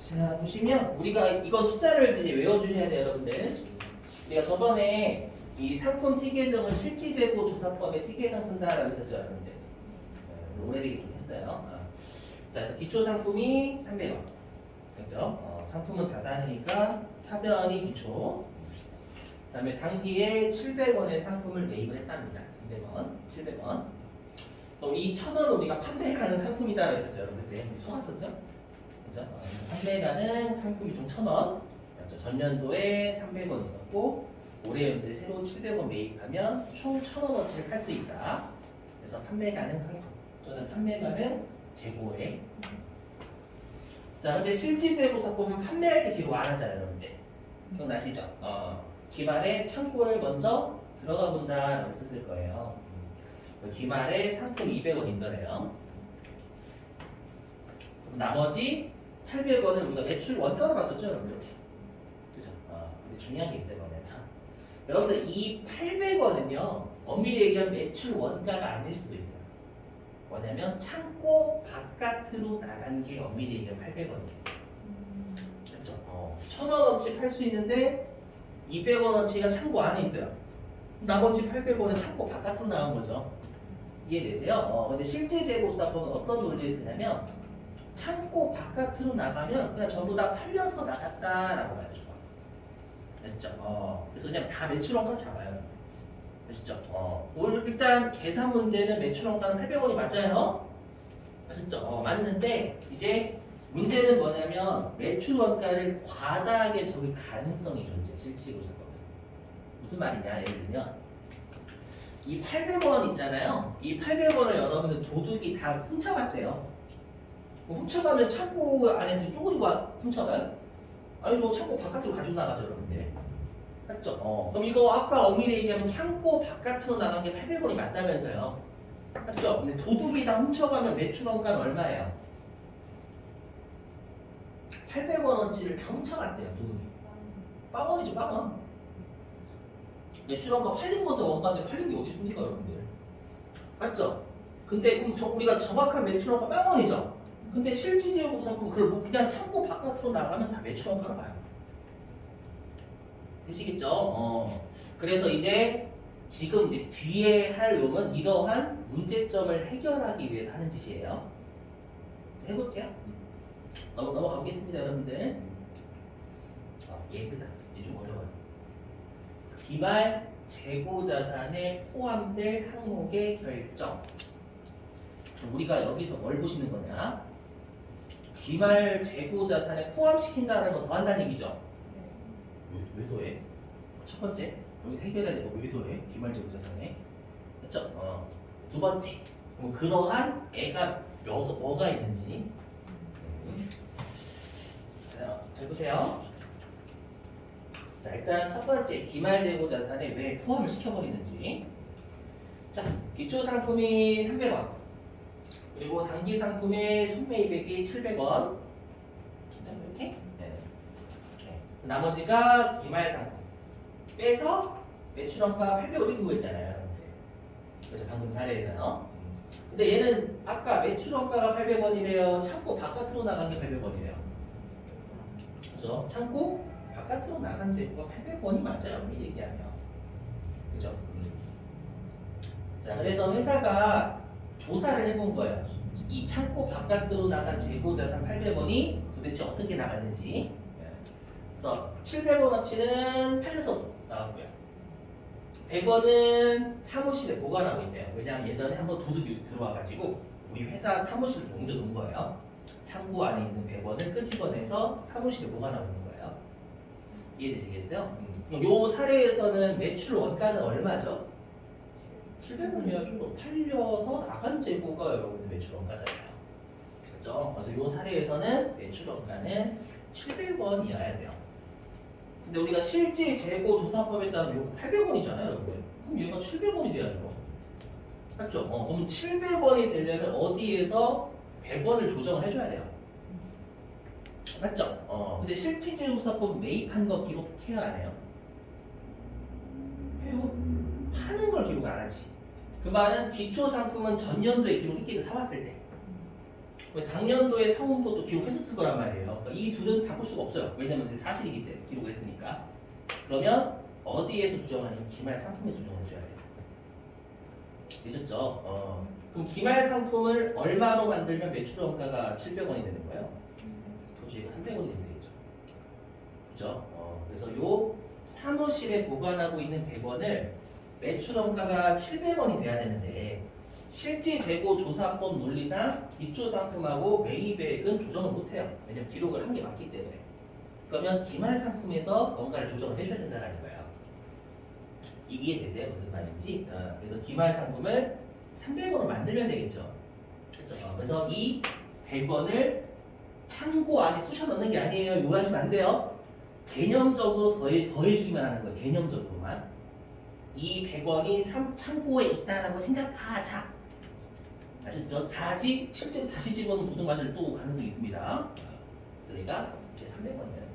자, 보시면 우리가 이거 숫자를 이제 외워주셔야 돼요, 여러분들. 우리가 저번에 이 상품 티계정을 실지재고 조사법에 티계정 쓴다라고 했었죠, 여러분들. 오래되게 좀 했어요. 자, 그래서 기초 상품이 300원. 그렇죠? 상품은 자산이니까 차변이 기초. 그다음에 당기에 700원의 상품을 매입을 했답니다. 200원, 700원. 그럼 이 1000원 우리가 판매가는 상품이다라고 했었죠, 여러분들. 속았었죠? 그죠? 판매가는 상품이 총 1000원. 그렇죠? 전년도에 300원 있었고 올해 연도에 새로 700원 매입하면 총 1000원어치를 팔 수 있다. 그래서 판매가는 상품 또는 판매가는 재고액. 자, 근데 실질재고사법은 판매할 때 기록 안 하잖아요, 여러분들. 기억나시죠? 기말에 창고를 먼저 들어가 본다라고 썼을 거예요. 기말에 상품 200원 인더래요. 나머지 800원을 우리가 매출 원가로 봤었죠, 여러분 이렇게. 그죠? 근데 중요한 게 있어요, 뭐냐면 여러분들 이 800원은요 엄밀히 얘기하면 매출 원가가 아닐 수도 있어요. 뭐냐면 창고 바깥으로 나간 게 엄밀히 얘기하면 800원이에요. 그렇죠? 1000원어치 팔 수 있는데 200원어치가 창고 안에 있어요. 나머지 800원은 창고 바깥으로 나간 거죠. 이해되세요? 근데 실제 재고사법은 어떤 논리를 쓰냐면 창고 바깥으로 나가면 그냥 전부 다 팔려서 나갔다라고 봐야죠. 아시죠? 그래서 그냥 다 매출원가 잡아요. 아시죠? 오늘 일단 계산 문제는 매출원가는 800원이 맞아요. 아시죠? 맞는데 이제 문제는 뭐냐면 매출원가를 과다하게 적을 가능성이 존재. 실시고사법은 무슨 말이냐? 예를 들면 이 800원 있잖아요. 이 800원을 여러분들 도둑이 다 훔쳐갔대요. 훔쳐가면 창고 안에서 쪼그리고 훔쳐가요? 아니죠. 창고 바깥으로 가지고 나가죠, 여러분들. 맞죠? 그럼 이거 아까 엄밀히 얘기하면 창고 바깥으로 나간 게 800원이 맞다면서요. 맞죠? 근데 도둑이 다 훔쳐가면 매출원가는 얼마예요? 800원어치를 다 훔쳐갔대요, 도둑이. 빵원이죠, 빵원. 매출원가 팔린 것은 원가인데 팔린 게 어디 있습니까, 여러분들? 맞죠? 근데 그럼 우리가 정확한 매출원가 빵원이죠? 근데 실질재고 상품 그걸 그냥 창고 바깥으로 나가면 다 매출원가로 봐요. 되시겠죠? 그래서 이제 지금 이제 뒤에 할 용은 이러한 문제점을 해결하기 위해서 하는 짓이에요. 해볼게요. 넘어가 보겠습니다, 여러분들. 예쁘다. 이게 좀 어려워요. 기말 재고 자산에 포함될 항목의 결정. 우리가 여기서 뭘 보시는 거냐? 기말 재고 자산에 포함시킨다는 거 더 한다는 얘기죠. 왜 더해? 첫 번째 여기서 해결해야 되고 왜 더해? 기말 재고 자산에. 그렇죠? 두 번째 그러한 애가 뭐가 있는지. 자, 잘 보세요. 자, 일단 첫 번째 기말 재고 자산에 왜 포함을 시켜버리는지. 자, 기초 상품이 300원. 그리고 단기 상품의 순매입액이 700원. 이렇게. 나머지가 기말 상품. 빼서 매출원가 800원 이렇게 구했잖아요. 그래서 방금 사례에서요. 근데 얘는 아까 매출원가가 800원이래요. 창고 바깥으로 나간 게 800원이래요. 그죠? 창고 바깥으로 나간 재고가 800원이 맞아요. 이 얘기하면. 그죠? 자, 그래서 회사가 조사를 해본 거예요. 이 창고 바깥으로 나간 재고 자산 800원이 도대체 어떻게 나갔는지. 그래서 700원어치는 팔려서 나왔고요. 100원은 사무실에 보관하고 있대요. 왜냐하면 예전에 한번 도둑이 들어와가지고 우리 회사 사무실을 옮겨놓은 거예요. 창고 안에 있는 100원을 끄집어내서 사무실에 보관하고 있는 거예요. 이해되시겠어요? 그럼 요 사례에서는 매출 원가는 얼마죠? 700원이어서 팔려서 나간 재고가 여러분들 매출 원가잖아요. 그렇죠? 그래서 요 사례에서는 매출 원가는 700원이어야 돼요. 근데 우리가 실제 재고 조사법에 따르면 요거 800원이잖아요, 여러분. 그럼 얘가 700원이 돼야죠. 맞죠? 그럼 700원이 되려면 어디에서 100원을 조정을 해줘야 돼요. 맞죠? 근데 실제 재고 조사법 매입한 거 기록해야 안 해요? 해요. 파는 걸 기록 안 하지. 그 말은 기초 상품은 전년도에 기록했겠죠, 사왔을 때. 당년도의 상온도도 기록했었을 거란 말이에요. 그러니까 이 둘은 바꿀 수가 없어요. 왜냐면 사실이기 때문에 기록했으니까. 그러면 어디에서 조정하냐면 기말 상품에서 조정을 해줘야 돼요. 되셨죠? 그럼 기말 상품을 얼마로 만들면 매출 원가가 700원이 되는 거예요? 도저히가 300원이 되면 되겠죠. 그죠? 그래서 요 사무실에 보관하고 있는 100원을 매출 원가가 700원이 돼야 되는데 실제 재고 조사법 논리상 기초 상품하고 매입액은 조정을 못해요. 왜냐면 기록을 한 게 맞기 때문에. 그러면 기말 상품에서 뭔가를 조정을 해줘야 된다는 거예요. 이해되세요? 무슨 말인지? 그래서 기말 상품을 300원으로 만들면 되겠죠. 그렇죠? 그래서 이 100원을 창고 안에 쑤셔 넣는 게 아니에요. 오해하시면 안 돼요. 개념적으로 더해주기만 하는 거예요. 개념적으로만. 이 100원이 창고에 있다라고 생각하자. 아셨죠? 자지 실제로 다시 집어넣은 도둑맞을 또 가능성이 있습니다. 그러니까 이제 300원 되는 거예요.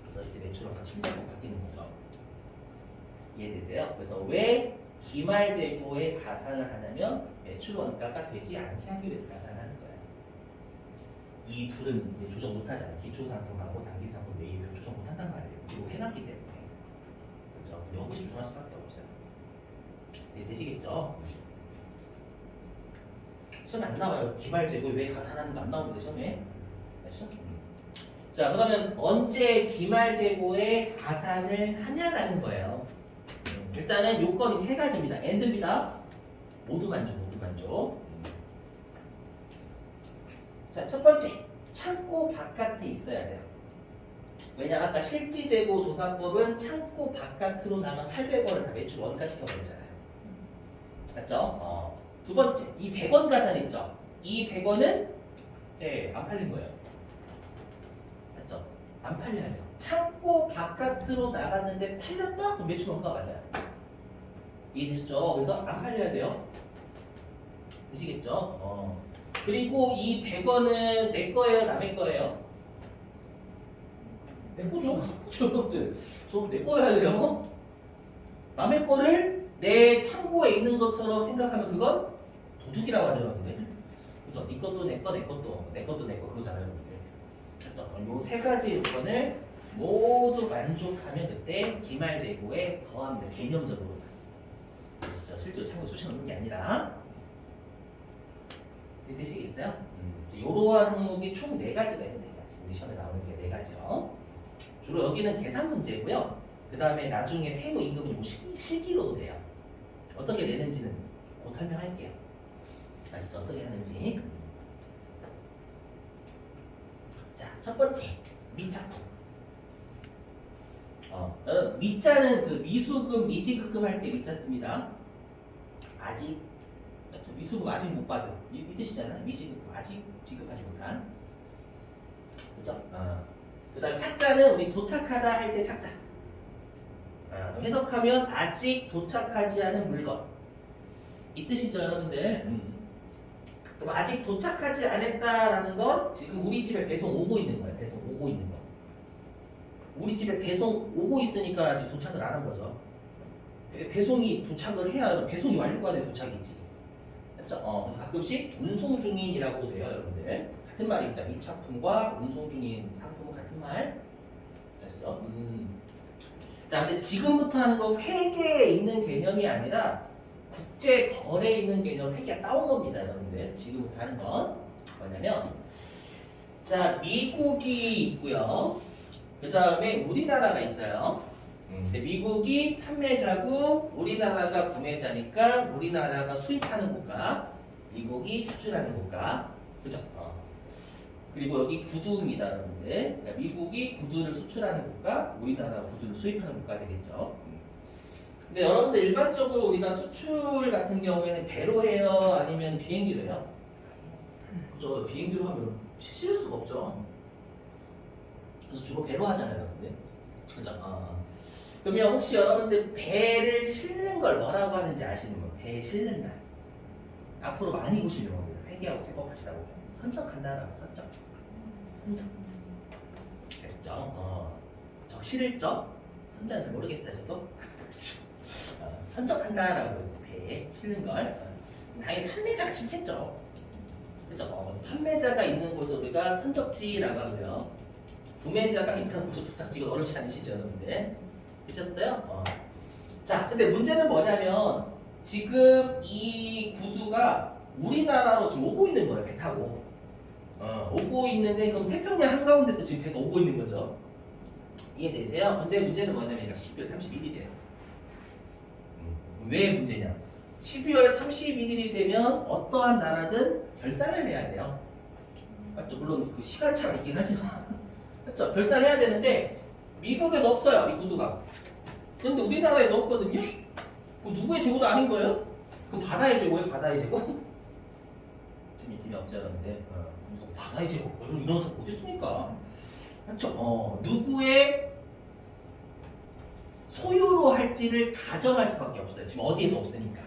그래서 이때 매출원가 700원 바뀌는 거죠. 이해되세요? 그래서 왜 기말 재고에 가산을 하냐면 매출 원가가 되지 않게 하기 위해서 가산하는 거예요. 이 둘은 조정 못하잖아요. 기초 상품하고 단기 상품 매입을 조정 못한단 말이에요. 그리고 해놨기 때문에. 그렇죠? 여기 조정할 수밖에 없어요. 되시겠죠? 시험에 안 나와요. 기말 재고에 왜 가산하는 거 안 나오는데 시험에. 알죠? 자, 그러면 언제 기말 재고에 가산을 하냐라는 거예요. 일단은 요건이 세 가지입니다. AND입니다. 모두 만족, 모두 만족. 자, 첫 번째, 창고 바깥에 있어야 돼요. 왜냐, 아까 실지 재고 조사법은 창고 바깥으로 나간 800원을 다 매출 원가 시켜버리잖아요. 맞죠? 두 번째, 이 100원 가산 있죠? 이 100원은 안 팔린 거예요. 맞죠? 안 팔려야 돼요. 창고 바깥으로 나갔는데 팔렸다? 그럼 매출 원가 맞아요. 이해되셨죠? 그래서 안 팔려야 돼요. 되시겠죠? 그리고 이 100원은 내 거예요? 남의 거예요? 내 거죠? 저내 거여야 돼요. 남의 거를 내 창고에 있는 것처럼 생각하면 그건 도둑이라고 하죠, 여러분들. 그죠? 네 것도 내 거, 내 것도 내 것도 내 거 그거잖아요, 여러분들. 그렇죠? 요 세 가지 요건을 모두 만족하면 그때 기말 재고에 더합니다. 개념적으로. 진짜 실제로 창고에 쑤셔넣는 게 아니라. 이해되시겠어요? 이러한 항목이 총 4가지가 있어요. 4가지. 우리 시험에 나오는 게 4가지요. 주로 여기는 계산 문제고요. 그 다음에 나중에 세무 임금은 뭐 실기로도 돼요. 어떻게 내는지는 곧 설명할게요. 아시죠? 어떻게 하는지. 자, 첫 번째 미착품. 미자는 그 미수금, 미지급금 할 때 미자 씁니다. 아직 그렇죠? 미수금 아직 못 받은 이 뜻이잖아요. 미지급금 아직 지급하지 못한. 그죠? 그다음 착자는 우리 도착하다 할 때 착자. 해석하면 아직 도착하지 않은 물건. 이 뜻이죠, 여러분들. 그럼 아직 도착하지 않았다라는 건 지금 우리 집에 배송 오고 있는 거예요. 배송 오고 있는 거. 우리 집에 배송 오고 있으니까 아직 도착을 안 한 거죠. 배송이 도착을 해야 배송이 완료가 돼 도착이지. 그렇죠? 그래서 가끔씩 운송 중인이라고 돼요, 여러분들. 같은 말입니다. 미착품과 운송 중인 상품은 같은 말. 아시죠? 자, 근데 지금부터 하는 거 회계에 있는 개념이 아니라 국제 거래에 있는 개념 회계가 따온 겁니다, 여러분들. 지금부터 하는 건 뭐냐면, 자, 미국이 있고요. 그 다음에 우리나라가 있어요. 근데 미국이 판매자고 우리나라가 구매자니까 우리나라가 수입하는 국가, 미국이 수출하는 국가, 그죠? 그리고 여기 구두입니다, 여러분들. 그러니까 미국이 구두를 수출하는 국가, 우리나라가 구두를 수입하는 국가 되겠죠. 근데 여러분들 일반적으로 우리가 수출 같은 경우에는 배로 해요, 아니면 비행기로 해요? 그죠? 비행기로 하면 실을 수가 없죠. 그래서 주로 배로 하잖아요, 여러분들. 그죠? 그러면 혹시 여러분들 배를 실는 걸 뭐라고 하는지 아시는 분? 배에 실는다. 앞으로 많이 보시는 겁니다. 회계하고 세법하시다 보면 선적한다라고 선적. 선적. 아시죠? 적실적. 선적은 잘 모르겠어요, 저도. 선적한다라고 배에 실는 걸. 당연히 판매자가 싫겠죠. 그죠? 판매자가 있는 곳을 우리가 선적지라고 하고요. 구매자가 있는 곳을 도착지가 어렵지 않으시죠, 여러분들? 되셨어요? 자, 근데 문제는 뭐냐면 지금 이 구두가 우리나라로 지금 오고 있는 거예요, 배 타고. 오고 있는데 그럼 태평양 한가운데서 지금 배가 오고 있는 거죠. 이해되세요? 근데 문제는 뭐냐면 얘가 12월 31일이에요. 왜 문제냐? 12월 31일이 되면 어떠한 나라든 결산을 해야 돼요. 맞죠? 물론 그 시간차가 있긴 하지만 맞죠? 결산해야 되는데 미국에는 없어요, 이 구두가. 그런데 우리나라에는 없거든요. 그럼 누구의 재고도 아닌 거예요? 그럼 바다의 재고예요, 바다의 재고? 재미 없지 않은데 바다의 재고 이런 거 어딨습니까? 맞죠? 누구의 소유로 할지를 가정할 수밖에 없어요. 지금 어디에도 없으니까.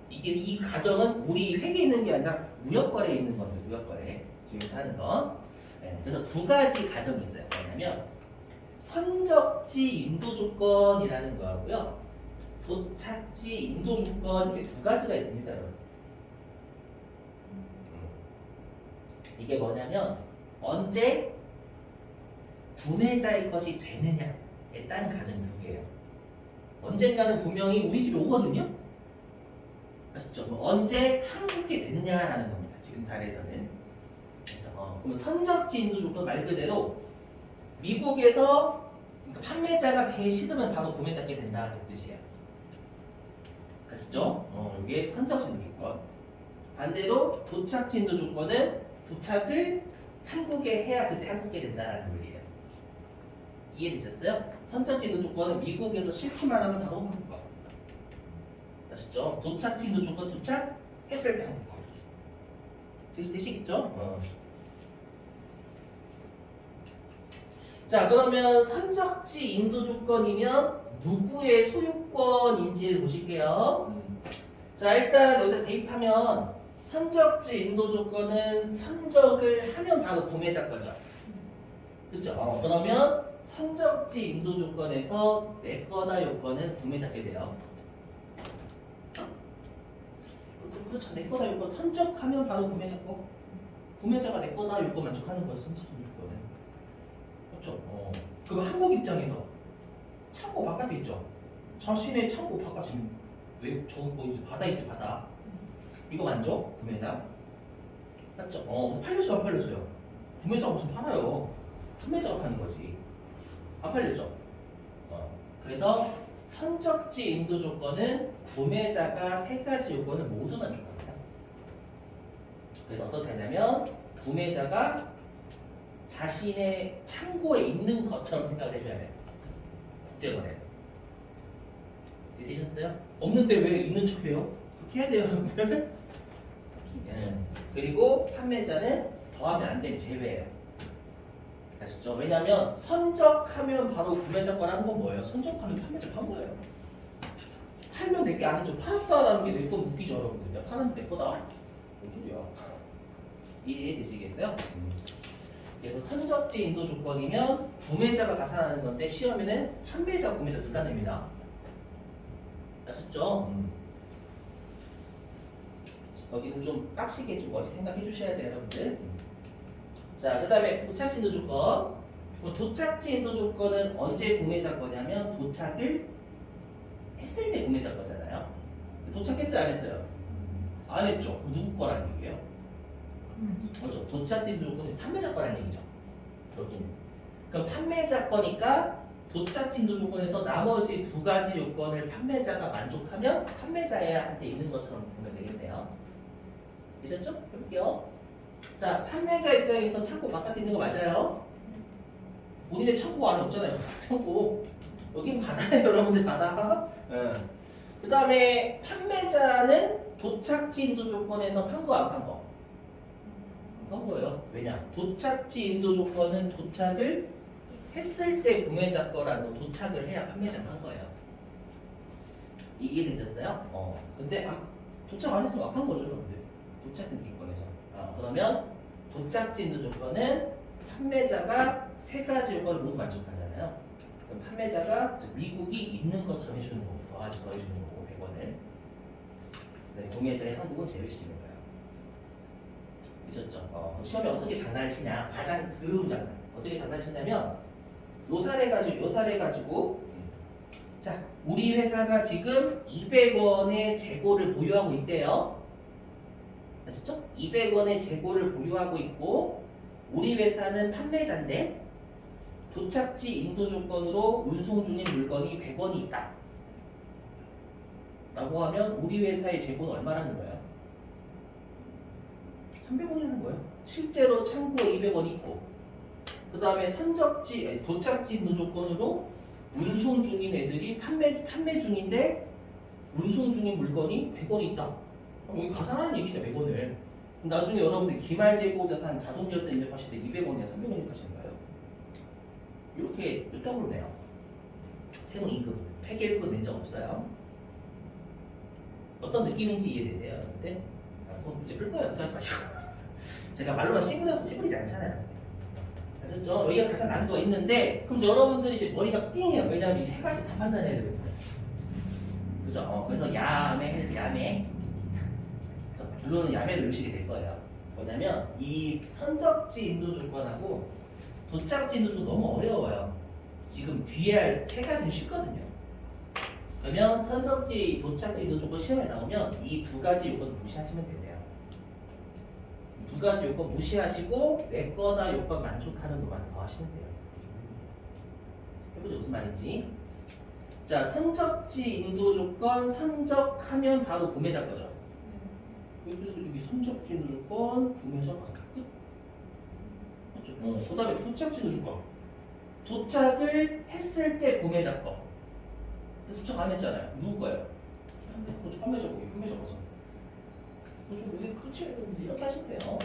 이 가정은 우리 획에 있는 게 아니라 무역거래에 있는 건데, 무역거래 지금 하는 거. 네, 그래서 두 가지 가정이 있어요. 뭐냐면 선적지 인도 조건이라는 거하고요, 도착지 인도 조건, 이렇게 두 가지가 있습니다, 여러분. 이게 뭐냐면 언제 구매자의 것이 되느냐에 따른 가정이 두 개예요. 언젠가는 분명히 우리 집에 오거든요. 아시죠? 언제 한국에 되느냐라는 겁니다. 지금 사례에서는. 그렇죠? 그러면 선적지 인도 조건 말 그대로 미국에서 그러니까 판매자가 배에 실으면 바로 구매자께 된다 그 뜻이에요. 아시죠? 이게 선적지 인도 조건. 반대로 도착지 인도 조건은 도착을 한국에 해야 그때 한국에 된다라는 논리예요. 이해되셨어요? 선적지 인도 조건은 미국에서 실기만 하면 바로 한국 거. 아시죠? 도착지 인도 조건 도착했을 때 한국 거. 되시겠죠? 자, 그러면 선적지 인도 조건이면 누구의 소유권인지를 보실게요. 자, 일단 여기다 대입하면 선적지 인도 조건은 선적을 하면 바로 구매자 거죠. 그렇죠? 그러면 선적지 인도 조건에서 내 거다 요건은 구매자께 돼요. 그렇죠. 내 거다 요건 선적하면 바로 구매자 거. 구매자가 내 거다 요건 만족하는 거죠. 선적지 인도 조건은. 그렇죠? 그럼 한국 입장에서 창고 바깥에 있죠. 자신의 창고 바깥 지금 왜 저거 보이지? 바다 있지, 바다. 이거 만족? 구매자. 맞죠? 팔렸어요, 안 팔렸어요? 구매자가 무슨 팔아요? 판매자가 파는 거지. 안 팔렸죠? 그래서 선적지 인도 조건은 구매자가 세 가지 요건을 모두 만족합니다. 그래서 어떻게 하냐면 구매자가 자신의 창고에 있는 것처럼 생각을 해줘야 돼요. 국제거래. 이해되셨어요? 없는데 왜 있는 척해요? 그렇게 해야 돼요, 여러분들. 그리고 판매자는 더하면 안 되면 제외해요. 아시죠? 왜냐하면 선적하면 바로 구매자 거라는 건 뭐예요? 선적하면 판매자 판 거예요. 팔면 내 게 아니죠. 팔았다라는 게 내 건 웃기죠, 여러분들. 팔았는데 내 거다. 뭔 소리야? 이해되시겠어요? 그래서 선적지 인도 조건이면 구매자가 가산하는 건데 시험에는 판매자, 구매자 둘 다 냅니다. 아셨죠? 여기는 좀 빡시게 좀 머리 생각해 주셔야 돼요, 여러분들. 자, 그 다음에 도착지 인도 조건. 도착지 인도 조건은 언제 구매자 거냐면 도착을 했을 때 구매자 거잖아요. 도착했어요, 안 했어요? 안 했죠. 누구 거라는 얘기예요? 그렇죠. 도착지 인도 조건은 판매자 거라는 얘기죠. 여기는. 그럼 판매자 거니까 도착지 인도 조건에서 나머지 두 가지 요건을 판매자가 만족하면 판매자한테 있는 것처럼 보면 되겠네요. 되셨죠? 해볼게요. 자, 판매자 입장에서 창고 바깥에 있는 거 맞아요? 본인의 창고 안에 없잖아요. 창고. 여기는 바다예요, 여러분들. 바다. 그 다음에 판매자는 도착지 인도 조건에서 판 거 안 판 거? 판 거예요. 왜냐? 도착지 인도 조건은 도착을 했을 때 구매자 거라도 도착을 해야 판매자가 한 거예요. 이해되셨어요? 근데 도착 안 했으면 악한 거죠, 여러분들. 도착지 인도 조건에서. 그러면 도착지 인도 조건은 판매자가 세 가지 요건을 모두 만족하잖아요. 그럼 판매자가 즉 미국이 있는 것처럼 해주는 거고 더하지 더해주는 거고 100원을. 네, 구매자의 한국은 제외시키는 거예요. 그렇죠? 시험에 어떻게 장난을 치냐? 가장 더러운 장난. 어떻게 장난치냐면 요 사례 가지고 자, 우리 회사가 지금 200원의 재고를 보유하고 있대요. 아셨죠? 200원의 재고를 보유하고 있고 우리 회사는 판매자인데 도착지 인도 조건으로 운송 중인 물건이 100원이 있다. 라고 하면 우리 회사의 재고는 얼마라는 거예요? 300원이라는 거예요. 실제로 창고에 200원이 있고 그 다음에 도착지 인도 조건으로 운송 중인 애들이 판매 중인데 운송 중인 물건이 100원이 있다. 여기 가상하는 얘기죠, 100원을. 나중에 여러분들 기말재고자산 자동열세 입력하실 때 200원이야, 300원 입력하시는 거예요. 이렇게 이따구로 내요. 세무 2급, 회계 1급 낸 적 없어요. 어떤 느낌인지 이해되세요? 근데 그건 문제 풀 거예요. 걱정하지 마시고. 제가 말로만 씹으리지 않잖아요. 아셨죠? 여기가 가장 난이도가 있는데 그럼 여러분들이 이제 머리가 띵해요. 왜냐하면 이 세 가지 다 판단해야 되거든요. 그죠? 그래서 야매. 결론은 야매를 외우시게 될 거예요. 뭐냐면 이 선적지 인도 조건하고 도착지 인도 조건 너무 어려워요. 지금 뒤에 할 세 가지는 쉽거든요. 그러면 선적지, 도착지 인도 조건 시험에 나오면 이 두 가지 요건 무시하시면 되세요. 두 가지 요건 무시하시고 내 거다 요건 만족하는 것만 더 하시면 돼요. 해보죠. 무슨 말인지. 자, 선적지 인도 조건 선적하면 바로 구매자 거죠. 그래서 여기 선적지 인도 조건 구매자 끝. 그 다음에 도착지 인도 조건. 도착을 했을 때 구매자 거. 도착 안 했잖아요. 누구 거예요? 도착 판매자 거기 판매자 거죠. 도착 여기 끝이에요. 이렇게 하시면 돼요.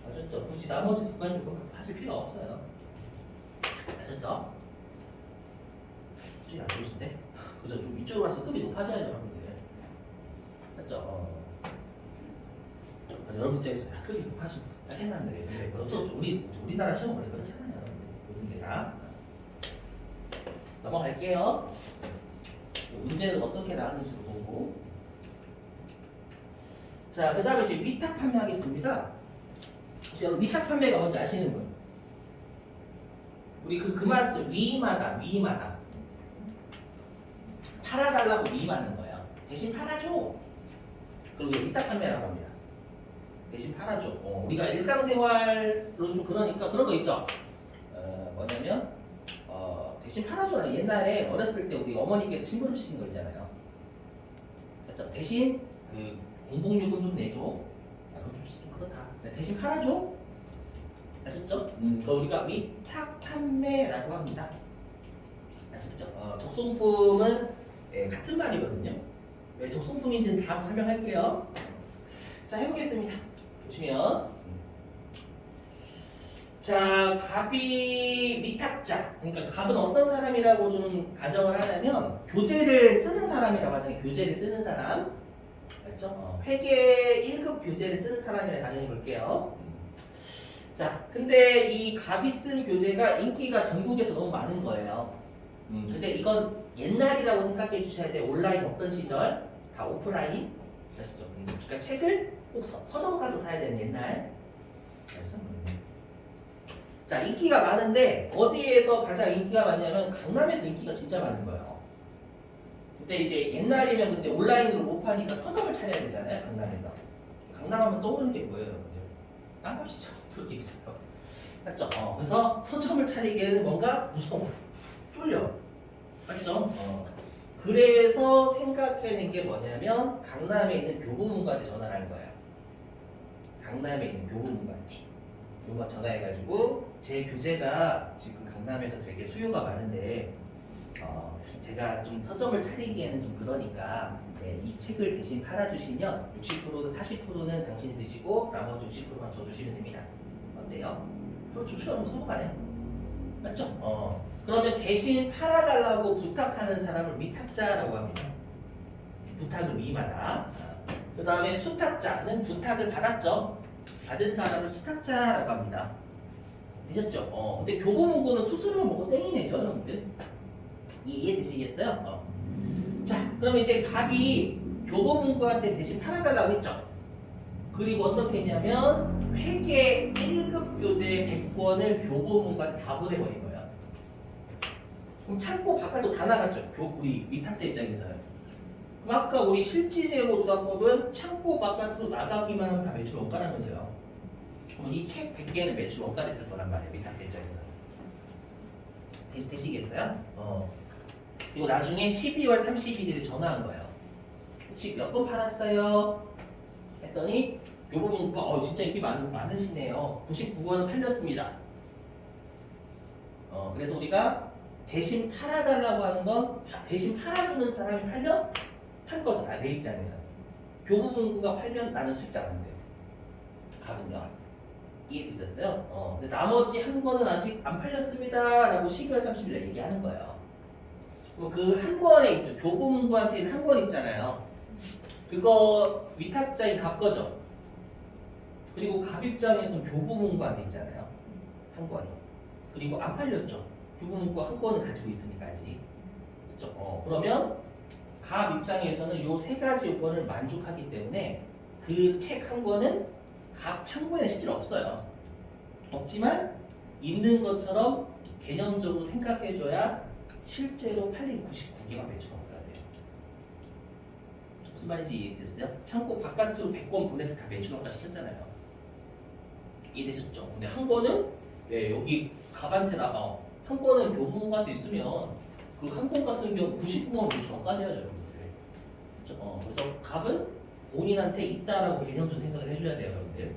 아셨죠? 굳이 나머지 두 가지 거 하실 필요 없어요. 아셨죠? 좀 안 좋으신데? 그죠? 좀 이쪽으로 가서 급이 높아져야 여러분들. 맞죠? 여러분 입장에서 급이 높아지면 짜증난데. 우리나라 시험 원래 그렇잖아요. 모든 게 다. 넘어갈게요. 문제는 어떻게 나오는지 보고. 자, 그 다음에 이제 위탁 판매하겠습니다. 혹시 여러분 위탁 판매가 뭔지 아시는 분? 우리 그 말 쓰죠. 위임하다. 팔아달라고 위임하는 거예요. 대신 팔아줘. 그리고 위탁 판매라고 합니다. 대신 팔아줘. 우리가 일상생활로 좀 그러니까 그런 거 있죠. 뭐냐면 대신 팔아줘라. 옛날에 어렸을 때 우리 어머니께서 신부름 시킨 거 있잖아요. 그렇죠? 대신 그 공복요금 좀 내줘. 그건 좀 그렇다. 대신 팔아줘. 아셨죠? 그걸 우리가 위탁 판매라고 합니다. 아셨죠? 적송품은 같은 말이거든요. 왜 적송품인지는 다음 설명할게요. 자, 해보겠습니다. 보시면 자, 갑이 위탁자. 그러니까 갑은 어떤 사람이라고 좀 가정을 하냐면 교재를 쓰는 사람이라고 하잖아요. 교재를 쓰는 사람. 맞죠? 회계 1급 교재를 쓰는 사람이라 가정해 볼게요. 자, 근데 이 갑이 쓴 교재가 인기가 전국에서 너무 많은 거예요. 근데 이건 옛날이라고 생각해 주셔야 돼요. 온라인 없던 시절 다 오프라인. 아시죠? 그러니까 책을 꼭 서점 가서 사야 되는 옛날. 아시죠? 자, 인기가 많은데 어디에서 가장 인기가 많냐면 강남에서 인기가 진짜 많은 거예요. 근데 이제 옛날이면 근데 온라인으로 못 파니까 서점을 차려야 되잖아요. 강남에서. 강남하면 떠오르는 게 뭐예요, 여러분들? 땅값이죠. 되게 비싸요. 맞죠? 그래서 서점을 차리기에는 뭔가 무서워. 쫄려. 맞죠? 그래서 생각해낸 게 뭐냐면 강남에 있는 교보문고한테 전화를 한 거예요. 강남에 있는 교보문고한테. 교보문고 전화해가지고 제 교재가 지금 강남에서 되게 수요가 많은데 제가 좀 서점을 차리기에는 좀 그러니까 이 책을 대신 팔아주시면 60%는 40%는 당신이 드시고 나머지 60%만 저 주시면 됩니다. 어때요? 그럼 좋죠. 성공하네. 맞죠? 그러면 대신 팔아달라고 부탁하는 사람을 위탁자라고 합니다. 부탁을 위임하다. 그 다음에 수탁자는 부탁을 받았죠. 받은 사람을 수탁자라고 합니다. 되셨죠? 근데 교보문고는 수수료만 먹고 땡이 내죠, 여러분들. 이해되시겠어요? 자, 그럼 이제 갑이 교보문고한테 대신 팔아달라고 했죠. 그리고 어떻게 했냐면 회계 1급 교재 100권을 교보문고한테 다 보내버린 거예요. 그럼 창고 바깥으로 다 나갔죠. 우리 위탁자 입장에서요. 그럼 아까 우리 실지제로 조사법은 창고 바깥으로 나가기만 하면 다 매출 원가라면서요. 그럼 이 책 100개는 매출 원가 됐을 거란 말이에요. 위탁자 입장에서. 되시겠어요? 그리고 나중에 12월 31일에 전화한 거예요. 혹시 몇 권 팔았어요? 했더니 교보문고가 진짜 인기 많으시네요. 99권은 팔렸습니다. 그래서 우리가 대신 팔아달라고 하는 건 대신 팔아주는 사람이 팔면 판 거잖아. 내 입장에서. 교보문고가 팔면 나는 수익자 안 돼요. 가군요. 이해되셨어요? 근데 나머지 한 권은 아직 안 팔렸습니다. 라고 12월 30일에 얘기하는 거예요. 그 한 권에 있죠. 교보문고한테 있는 한 권 있잖아요. 그거 위탁자인 갑 거죠. 그리고 갑 입장에서는 교보문고한테 있잖아요. 한 권이. 그리고 안 팔렸죠. 교보문고 한 권을 가지고 있으니까 아직. 그렇죠? 그러면 갑 입장에서는 요 세 가지 요건을 만족하기 때문에 그 책 한 권은 갑 창고에는 실제로 없어요. 없지만 있는 것처럼 개념적으로 생각해줘야 실제로 팔린 99개가 매출가 돼요. 무슨 말인지 이해되셨어요? 창고 바깥으로 100권 보내서 다 매출원가 시켰잖아요. 이해되셨죠? 근데 한 권은 여기 갑한테다가 한 권은 교보문고한테 있으면 그 한 권 같은 경우 99만 매출원가 돼야죠, 여러분들. 그렇죠? 그래서 갑은 본인한테 있다라고 개념도 생각을 해줘야 돼요, 여러분들.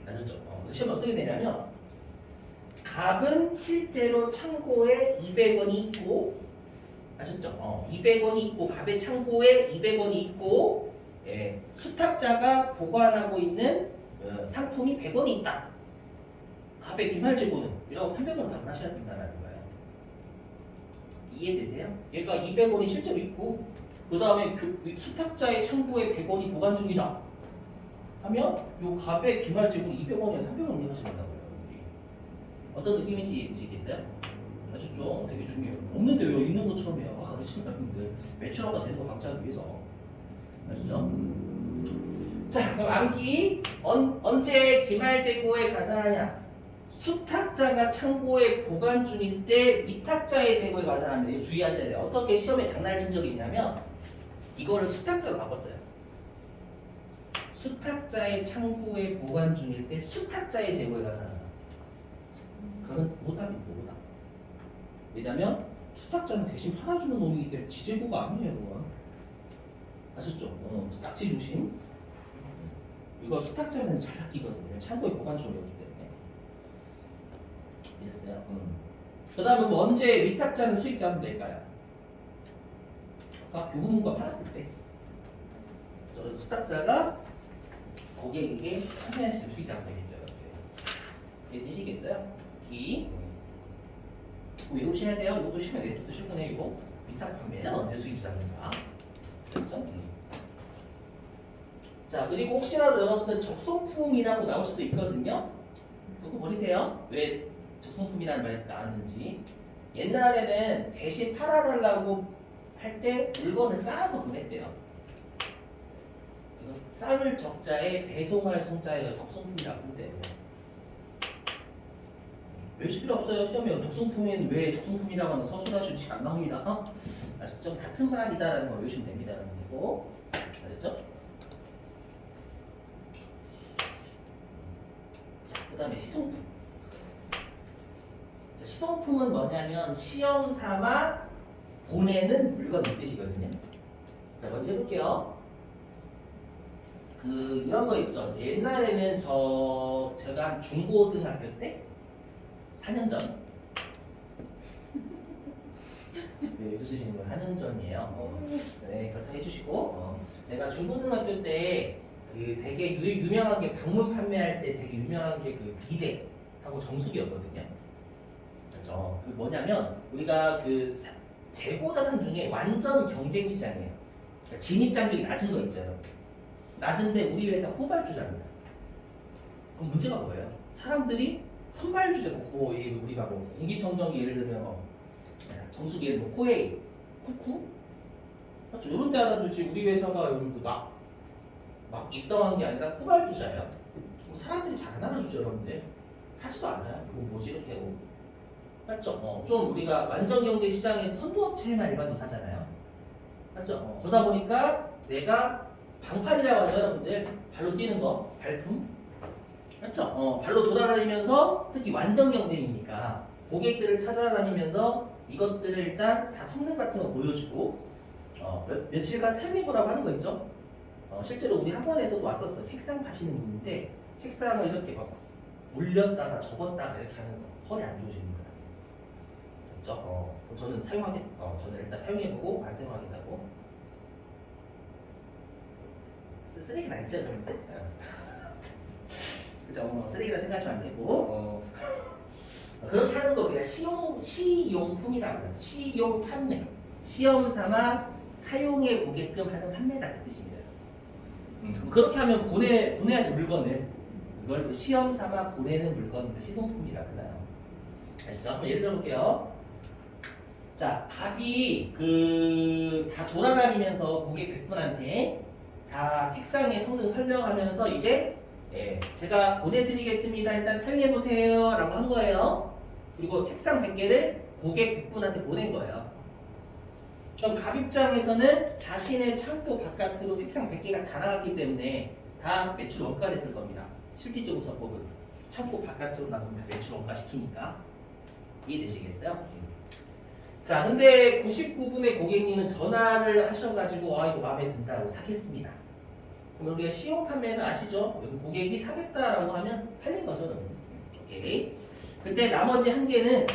아셨죠? 그래서 시험이 어떻게 되냐면 갑은 실제로 창고에 200원이 있고, 아셨죠? 200원이 있고 갑의 창고에 200원이 있고, 수탁자가 보관하고 있는 상품이 100원이 있다. 갑의 기말재고는 이라고 300원 답변하셔야 된다는 거예요. 이해되세요? 얘가 200원이 실제로 있고, 그 다음에 수탁자의 창고에 100원이 보관 중이다 하면 요 갑의 기말재고는 200원에 300원 이해하시는다고요. 어떤 느낌인지 이해되시겠어요? 아셨죠? 되게 중요해요. 없는데 왜 있는 것처럼 해요? 그렇지 않은데 매출원가 되는 거 각자를 위해서. 아시죠? 자, 그럼 암기 언제 기말재고에 가산하냐? 수탁자가 창고에 보관 중일 때 위탁자의 재고에 가산합니다. 이거 주의하셔야 돼요. 어떻게 시험에 장난을 친 적이 있냐면 이거를 수탁자로 바꿨어요. 수탁자의 창고에 보관 중일 때 수탁자의 재고에 가산한다. 그건 오답이고 오답. 왜냐면 수탁자는 대신 팔아주는 놈이기 때문에 지재고가 아니에요. 그건. 아셨죠? 낙지 조심. 이거 수탁자는 잘 낚이거든요. 창고에 보관 중이었기 때문에. 이해했어요? 그 다음에 뭐 언제 위탁자는 수익자는 될까요? 아까 교보문고가 팔았을 때 저 수탁자가 고객에게 판매하실 때 수익자가 되겠죠. 이해되시겠어요? 외우셔야 돼요. 이것도 시험에 냈었어. 실근에 이거 위탁 판매는 언제 수익자인가? 그렇죠? 자, 그리고 혹시라도 여러분들 적성품이라고 나올 수도 있거든요. 듣고 버리세요. 왜 적성품이라는 말이 나왔는지. 옛날에는 대신 팔아달라고 할 때 물건을 쌓아서 보냈대요. 그래서 쌓을 적자에 배송할 송자에가 적성품이라고 한대요. 외우실 필요 없어요. 시험에 적성품인 왜 적성품이라고 하는 서술하시지 안 나옵니다. 아셨죠? 같은 말이다라는 걸 외우시면 됩니다. 그리고 아셨죠? 그 다음에 시성품. 자, 시성품은 뭐냐면 시험 삼아 보내는 물건 이 뜻이거든요. 자, 먼저 해볼게요. 이런 거 있죠. 옛날에는 제가 한 중고등학교 때 4년 전. 네, 해주시는 건 4년 전이에요. 네, 그렇게 해주시고 제가 중고등학교 때 되게 유명한 게 방문 판매할 때 되게 유명한 게 그 비대하고 정수기였거든요. 그렇죠. 그 뭐냐면 우리가 재고자산 중에 완전 경쟁 시장이에요. 그러니까 진입 장벽이 낮은 거 있죠. 낮은데 우리 회사 후발주자입니다. 그럼 문제가 뭐예요? 사람들이 선발주자, 우리가 뭐 공기청정기 예를 들면 정수기 예를 들면 코에이, 쿠쿠, 그렇죠? 이런 데 알아주지 우리 회사가 여러분들 막 입성한 게 아니라 후발주자예요. 사람들이 잘 안 알아주죠, 여러분들. 사지도 않아요. 이거 뭐지 이렇게 하고. 맞죠? 좀 우리가 완전 경제 시장에서 선두업체만 일반적으로 사잖아요. 맞죠? 그러다 보니까 내가 방판이라고 하죠, 여러분들. 발로 뛰는 거, 발품. 맞죠? 발로 돌아다니면서 특히 완전 경쟁이니까 고객들을 찾아다니면서 이것들을 일단 다 성능 같은 거 보여주고 며칠간 사용해보라고 하는 거 있죠? 실제로 우리 학원에서도 왔었어. 책상 파시는 분인데 책상을 이렇게 막 올렸다가 접었다가 이렇게 하는 거 허리 안 좋으시는 거예요. 그렇죠? 저는 저는 일단 사용해보고 안 사용하겠다고. 쓰레기 나겠죠, 여러분들? 그죠? 쓰레기라 생각하시면 안 되고 그렇게 하는 거 우리가 시용품이라고 해요. 시용 판매. 시험 삼아 사용해 보게끔 하는 판매다 그 뜻입니다. 그렇게 하면 보내야지 물건을. 이걸 시험 삼아 보내는 물건이 시송품이라고 해요. 아시죠? 한번 예를 들어볼게요. 자, 갑이 다 돌아다니면서 고객 100분한테 다 책상의 성능 설명하면서 이제 제가 보내드리겠습니다. 일단 사용해보세요 라고 한 거예요. 그리고 책상 100개를 고객 100분한테 보낸 거예요. 그럼 갑 입장에서는 자신의 창고 바깥으로 책상 100개가 다 나갔기 때문에 다 매출 원가 됐을 겁니다. 실질적 우선법은 창고 바깥으로 나가면 다 매출 원가 시키니까. 이해되시겠어요? 자, 근데 99분의 고객님은 전화를 하셔가지고 이거 마음에 든다고 사겠습니다. 그럼 우리가 시용 판매는 아시죠? 여기 고객이 사겠다라고 하면 팔린 거죠, 여러분. 오케이. 근데 나머지 한 개는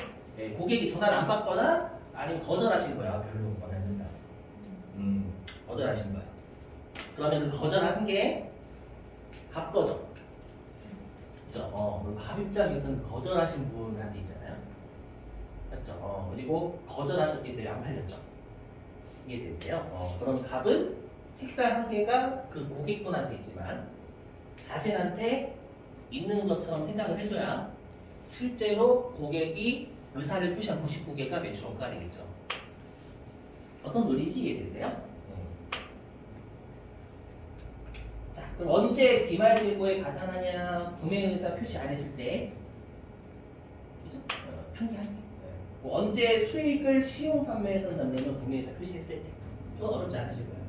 고객이 전화를 안 받거나 아니면 거절하신 거야. 별로 마음에 안 든다. 거절하신 거야. 그러면 그 거절한 게 갑거죠. 그죠? 갑 입장에서는 거절하신 분한테 있잖아요. 맞죠? 그리고 거절하셨기 때문에 안 팔렸죠. 이해되세요? 그럼 갑은 책상 한 개가 그 고객분한테 있지만 자신한테 있는 것처럼 생각을 해줘야 실제로 고객이 의사를 표시한 99개가 매출 원가가 되겠죠. 어떤 논리인지 이해되세요? 자, 그럼 언제 비말 재고에 가산하냐? 구매 의사 표시 안 했을 때, 그죠? 한 개. 언제 수익을 시용 판매에서 남냐면 구매 의사 표시했을 때. 이거 어렵지 않으실 거예요.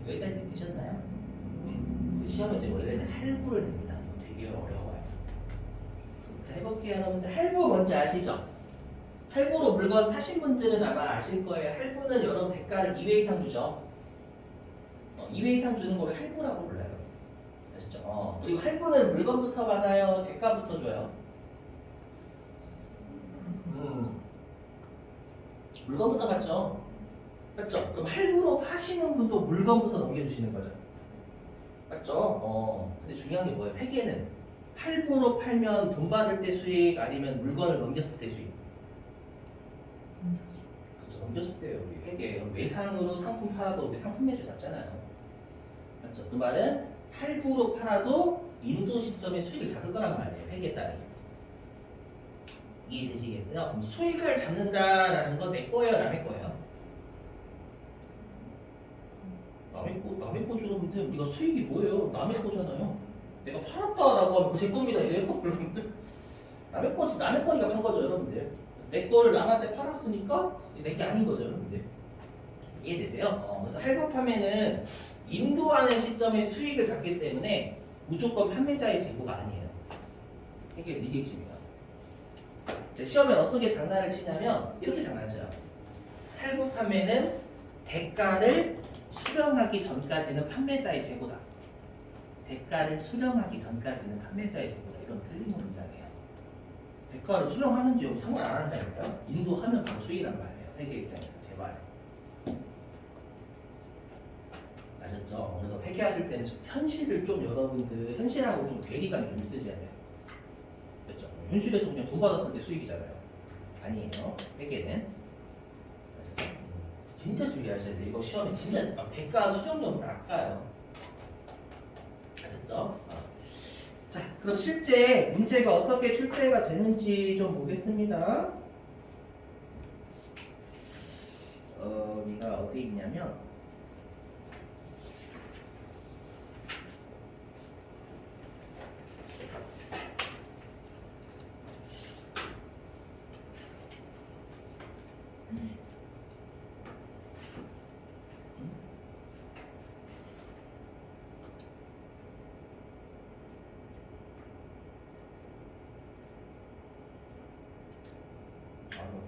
여기까지 되셨나요? 시험에서 원래는 할부를 냅니다. 되게 어려워요. 자, 해볼게요, 여러분들. 할부 뭔지 아시죠? 할부로 물건 사신 분들은 아마 아실 거예요. 할부는 여러분 대가를 2회 이상 주죠. 2회 이상 주는 거를 할부라고 불러요. 아시죠? 그리고 할부는 물건부터 받아요? 대가부터 줘요? 물건부터 받죠. 맞죠? 그럼 할부로 파시는 분도 물건부터 넘겨주시는 거죠. 맞죠? 근데 중요한 게 뭐예요? 회계는 할부로 팔면 돈 받을 때 수익 아니면 물건을 넘겼을 때 수익. 그렇죠. 넘겼을 때요. 우리 회계 외상으로 상품 팔아도 우리 상품 매출 잡잖아요. 맞죠? 그 말은 할부로 팔아도 인도 시점에 수익을 잡을 거란 말이에요. 회계에 따라. 이해되시겠어요? 그럼 수익을 잡는다라는 건 내 거예요, 남의 거예요? 남의 거죠. 근데 우리가 수익이 뭐예요? 남의 거잖아요. 내가 팔았다라고 하면 그 제 겁니다, 이래요, 여러분들. 남의 거니까 판 거죠, 여러분들. 내 거를 남한테 팔았으니까 이제 내 게 아닌 거죠, 여러분들. 이해되세요? 그래서 할부 판매는 인도하는 시점에 수익을 잡기 때문에 무조건 판매자의 재고가 아니에요. 이게 핵심이에요. 시험에 어떻게 장난을 치냐면 이렇게 장난쳐요. 할부 판매는 대가를 수령하기 전까지는 판매자의 재고다. 대가를 수령하기 전까지는 판매자의 재고다. 이런 틀린 문장이에요. 대가를 수령하는지 여기 상관 안 한다니까요. 인도하면 바로 수익이란 말이에요. 회계 입장에서 제발. 아셨죠? 그래서 회계하실 때는 현실을 좀 여러분들 현실하고 좀 괴리감이 좀 있으셔야 돼요. 그렇죠? 현실에서 그냥 돈 받았을 때 수익이잖아요. 아니에요. 회계는. 진짜 주의하셔야 돼요. 이거 시험에 진짜 대가 수정료보다 아까요. 아셨죠? 자, 그럼 실제 문제가 어떻게 출제가 되는지 좀 보겠습니다. 여기가 어디 있냐면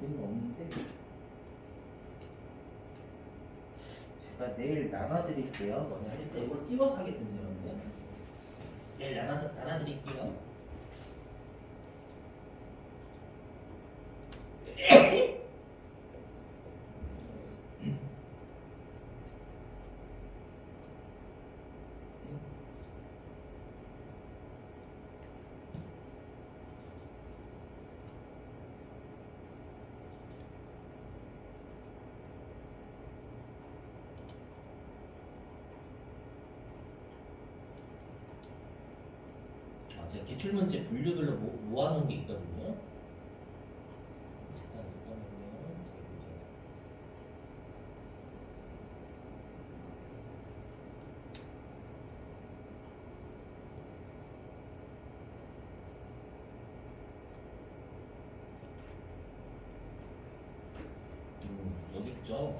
있는 거 없는데 제가 내일 나눠드릴게요. 뭐냐 일단 이걸 띄워서 하겠습니다, 여러분들. 내일 나눠드릴게요. 제가 기출문제 분류별로 모아놓은 게 있거든요. 잠깐만요. 여기 있죠.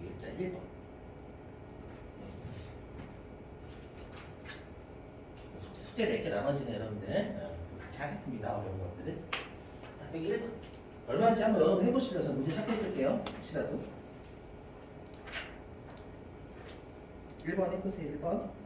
일단 1번. 숙제 4개 나머지는 여러분들 같이 하겠습니다. 어려운 것들은. 자, 여기 1번. 얼마인지 한번 여러분 해보실래요? 저 문제 찾고 있을게요. 혹시라도. 1번 해보세요. 1번.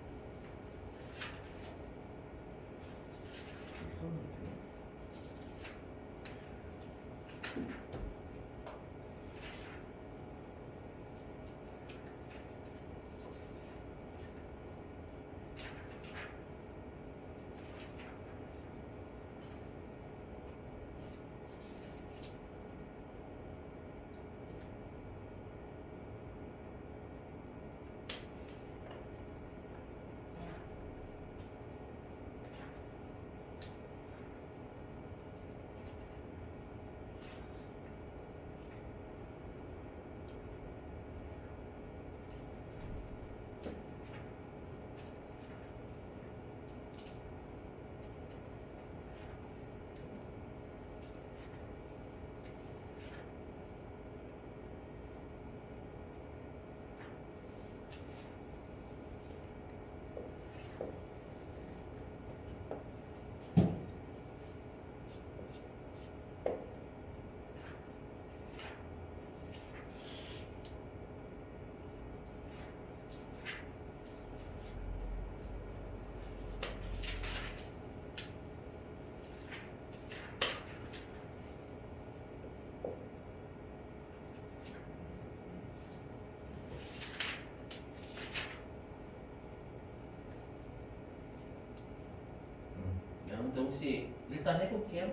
여러분들 혹시 일단 해볼게요.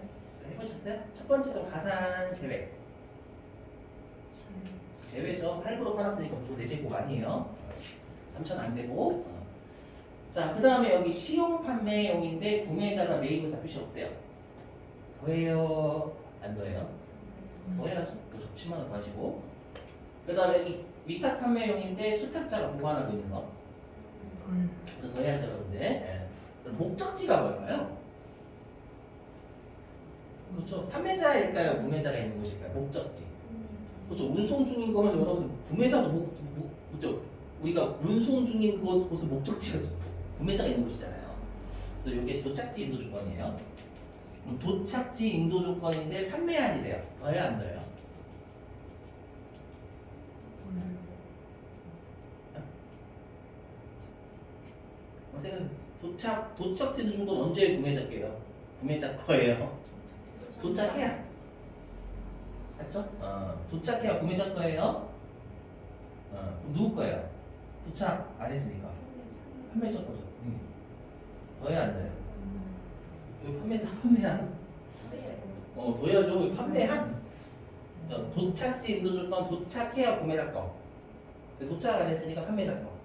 해보셨어요? 첫 번째 좀 가산 제외. 제외죠. 8% 팔았으니까 좀 내재고 아니에요. 3천 안 되고. 자, 그 다음에 여기 시용 판매용인데 구매자가 매입의사 표시 없대요. 더해요? 안 더해요? 더해야죠. 또 좋지만 더하시고. 그 다음에 여기 위탁 판매용인데 수탁자가 보관하고 있는 거. 그래서 더해야죠, 여러분들. 네. 그럼 목적지가 뭘까요? 그렇죠. 판매자일까요? 구매자가 있는 곳일까요? 목적지. 그렇죠. 운송 중인 거면 여러분 구매자도 그렇죠. 우리가 운송 중인 곳은 목적지가 구매자가 있는 곳이잖아요. 그래서 이게 도착지 인도 조건이에요. 그럼 도착지 인도 조건인데 판매안이래요. 더해야 안 더해요? 선생님 도착지 인도 조건 언제 구매자게요? 구매자 거예요. 도착해야. 맞죠? 도착해야 구매자 거예요. 그럼 누구 거예요? 도착 안 했으니까. 판매자 거죠. 더해야 안 돼요. 이거 판매한. 더해야죠. 판매한. 도착지 인도 조건 도착해야 구매자 거. 도착 안 했으니까 판매자 거.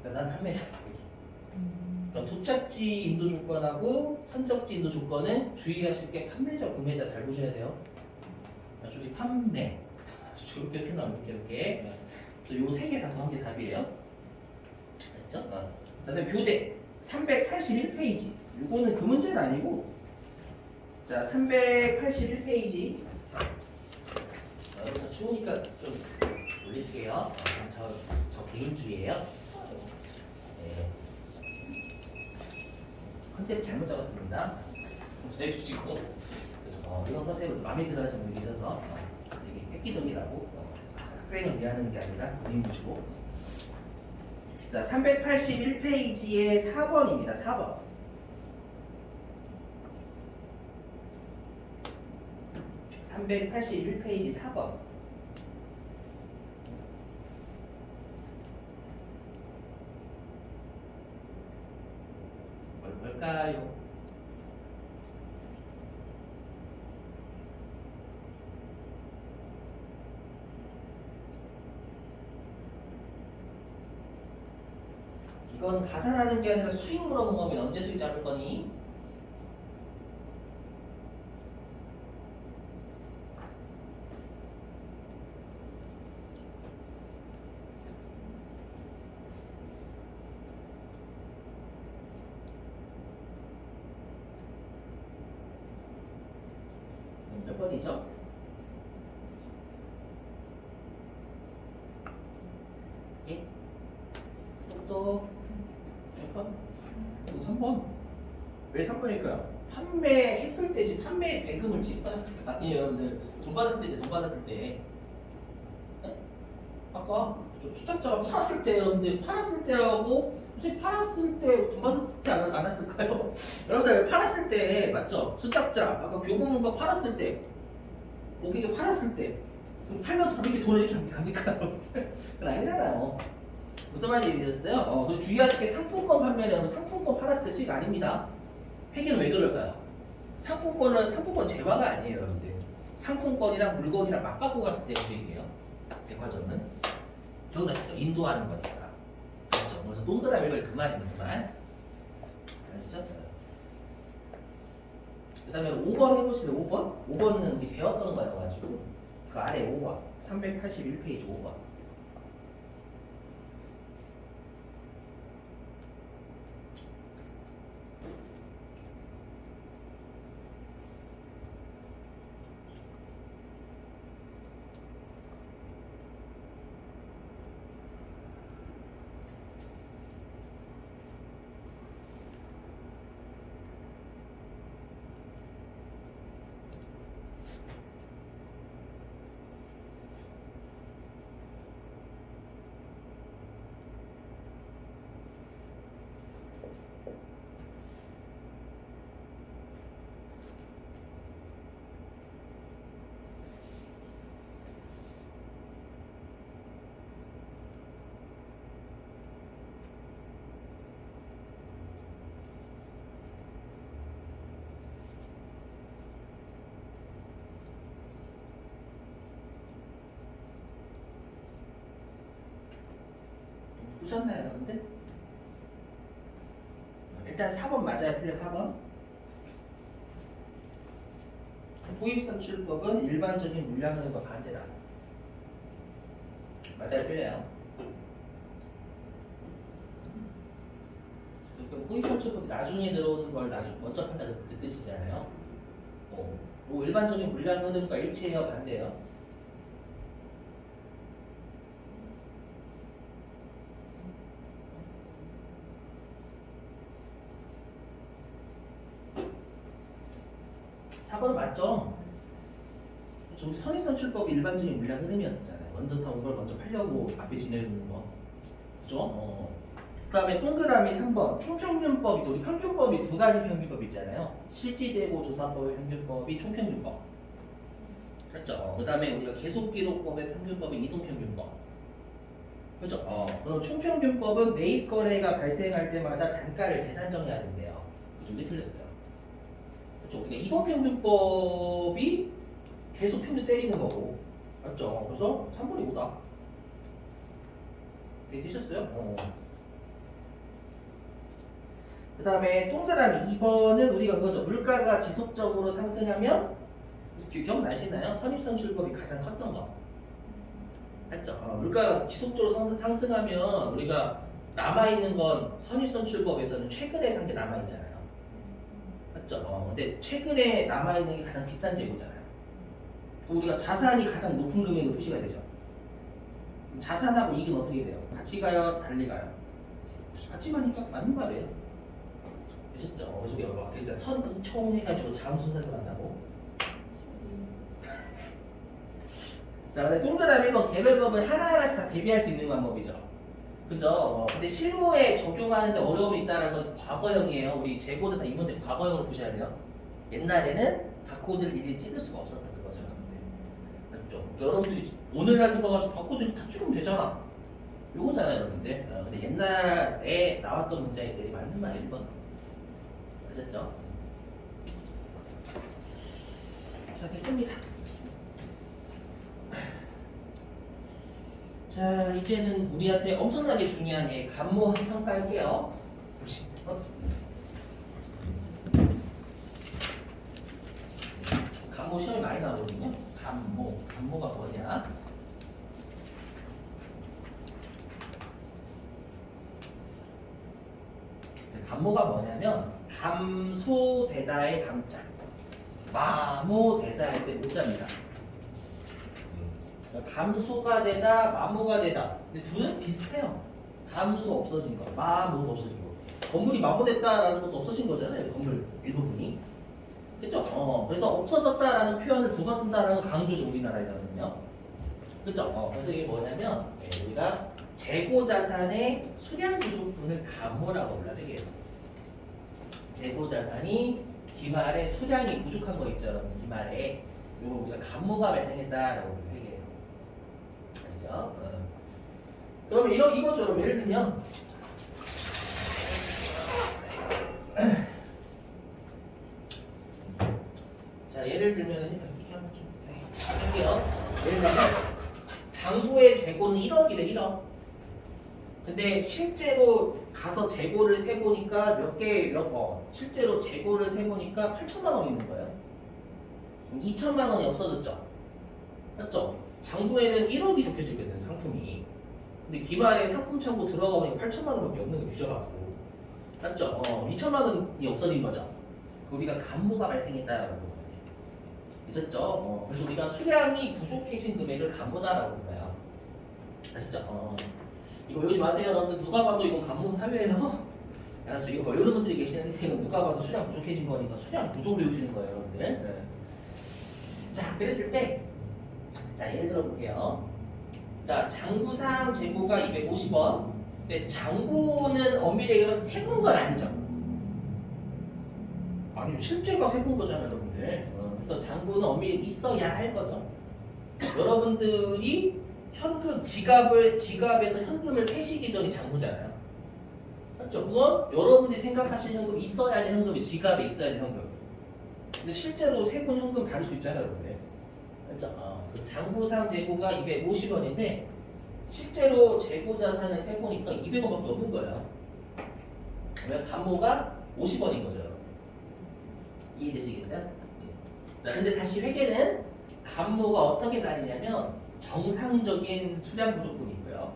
난 판매자 거. 그러니까 도착지 인도 조건하고 선적지 인도 조건은 주의하실 게 판매자, 구매자 잘 보셔야 돼요. 저기 판매 이렇게 나오면 이렇게 요 세 개 다 더한 게 답이에요. 아시죠? 그다음에 교재 381페이지. 이거는 그 문제는 아니고 자 381페이지. 저 추우니까 좀 올릴게요. 저 개인주의예요. 네. 컨셉을 잘못 잡았습니다. 해주시고 이런 컨셉을 마음에 들어 하시는 분이 계셔서 되게 획기적이라고 학생을 위하는 게 아니라 본인 보시고. 자, 381페이지의 4번입니다. 4번. (381페이지) 4번. 뭘까요? 이건 가산하는 게 아니라 수익 물어본 거면 언제 수익 잡을 거니? 몇 번이죠? 예? 또 몇 번? 3번. 왜 3번일까요? 판매했을 때지. 판매 대금을 지급받았을 때 아니에요, 여러분들. 돈 받았을 때지. 돈 받았을 때. 네? 아까 저 수탁자가 팔았을 때, 여러분들 팔았을 때하고 혹시 팔았을 때 돈 받았을지 않았을까요? 여러분들 팔았을 때 맞죠? 수탁자 아까 교보문고 팔았을 때, 고객이 팔았을 때, 그럼 팔면서 고객이 돈을 이렇게 갑니까? 그건 아니잖아요. 무슨 말인지 이해되셨어요? 그리고 주의하실 게 상품권 판매는 상품권 팔았을 때 수익 아닙니다. 회계는 왜 그럴까요? 상품권 재화가 아니에요, 여러분들. 상품권이랑 물건이랑 맞바꾸고 갔을 때 수익이에요. 백화점은 저도 아시죠? 인도하는 거니까. 아시죠? 그래서 동그라미 걸 그 말입니다, 그 말. 아시죠? 그 다음에 5번 해보실래요? 5번? 5번은 우리 배웠던 거여가지고 그 아래 5번 381페이지 5번. 보셨나요, 여러분들? 일단 4번 맞아요, 틀려 4번. 후입선출법은 일반적인 물량흐름과 반대다. 맞아요, 틀려요? 후입선출법이 나중에 들어오는 걸 먼저 판다 그 뜻이잖아요. 뭐 일반적인 물량흐름과 일치해요, 반대요? 사번은 맞죠? 우리 선입선출법이 일반적인 물량 흐름이었었잖아요. 먼저 사온 걸 먼저 팔려고 앞에 지내는 거. 그죠? 그 다음에 동그라미 3번. 총평균법이, 우리 평균법이 두 가지 평균법 있잖아요. 실질재고조사법의 평균법이 총평균법. 그렇죠? 그 다음에 우리가 계속기록법의 평균법이 이동평균법. 그렇죠? 그럼 총평균법은 매입 거래가 발생할 때마다 단가를 재산정해야 된대요. 좀 틀렸어요. 그렇죠? 그러니까 이동평균법이 계속 평균 때리는 거고, 맞죠? 그래서 3번이 5다. 되게 되셨어요? 그 다음에 동그라미 2번은 우리가 그거죠. 물가가 지속적으로 상승하면, 기억나시나요? 선입선출법이 가장 컸던 거. 맞죠? 물가가 지속적으로 상승하면 우리가 남아있는 건 선입선출법에서는 최근에 산 게 남아있잖아요. 맞죠? 근데 최근에 남아있는 게 가장 비싼 재고잖아요. 우리가 자산이 가장 높은 금액으로 표시가 되죠. 자산하고 이익은 어떻게 돼요? 같이 가요? 달리 가요? 같이 가니까 맞는 말이에요. 진짜 그래서 여러 진짜 선이총 해가지고 자음순서를 한다고. 자, 근데 동그라미 1번 개별법은 하나하나씩 다 대비할 수 있는 방법이죠. 그죠? 근데 실무에 적용하는데 어려움이 있다는 건 과거형이에요. 우리 재고대사 이 문제 과거형으로 보셔야 돼요. 옛날에는 바코드를 일일이 찍을 수가 없었다 그거죠. 맞죠? 여러분들이 오늘날 생각하셔서 바코드를 다 찍으면 되잖아. 요거잖아요, 여러분들. 근데 옛날에 나왔던 문제들이 맞는 말 1번. 아셨죠? 자, 됐습니다. 자, 이제는 우리한테 엄청나게 중요한 감모 평가할게요. 감모 시험이 많이 나오거든요. 감모가 뭐냐? 감모가 뭐냐면 감소되다의 감자, 마모되다의 때 모자입니다. 감소가 되다, 마모가 되다. 근데 둘은 비슷해요. 감소 없어진 거, 마모가 없어진 거. 건물이 마모됐다라는 것도 없어진 거잖아요. 건물 일부분이. 그죠? 그래서 없어졌다라는 표현을 두 번 쓴다라는 강조죠, 우리나라에서는요. 그죠? 그래서 이게 뭐냐면 우리가 재고 자산의 수량 부족분을 감모라고 불러요. 되게 재고 자산이 기말에 수량이 부족한 거 있죠, 여러분. 기말에 이거 우리가 감모가 발생했다라고 회계해서 아시죠? 그러면 이거죠, 여러분. 예를 들면 자, 예를 들면은 이렇게 한번 좀 할게요. 예를 들면 장부의 재고는 1억이래, 1억. 근데 실제로 가서 재고를 세보니까 실제로 재고를 세보니까 8천만 원 있는 거예요. 2천만 원이 없어졌죠. 맞죠? 장부에는 1억이 적혀지거든, 상품이. 근데 기말에 상품 창고 들어가 보니까 8천만 원밖에 없는 거 뒤져가지고. 맞죠? 2천만 원이 없어진 거죠. 우리가 감모가 발생했다라고 거예요. 있었죠? 그래서 우리가 수량이 부족해진 금액을 감모다라고 불러요. 아시죠? 이거 외우지 마세요, 여러분들. 누가 봐도 이거 감모 사회예요. 야, 저 이거 외우는 분들이 계시는데 이거 누가 봐도 수량 부족해진 거니까 수량 부족을 외우시는 거예요, 여러분들. 네. 자, 그랬을 때, 자, 예를 들어 볼게요. 자, 장부상 재고가 250원. 근데 장부는 엄밀히 얘기하면 세본 건 아니죠. 아니, 실제가 세본 거잖아요, 여러분들. 그래서 장부는 엄밀히 있어야 할 거죠. 여러분들이 현금 지갑에서 현금을 세시기 전이 장부잖아요. 맞죠? 그건 여러분이 생각하시는 현금 있어야 할 현금이 지갑에 있어야 할 현금. 근데 실제로 세본 현금 다를 수 있잖아요, 여러분들. 맞죠? 장부상 재고가 250원인데 실제로 재고 자산을 세보니까 200원밖에 없는 거예요. 그러면 감모가 50원인 거죠. 이해되시겠어요? 자, 근데 다시 회계는 감모가 어떻게 나뉘냐면 정상적인 수량 부족분이 있고요.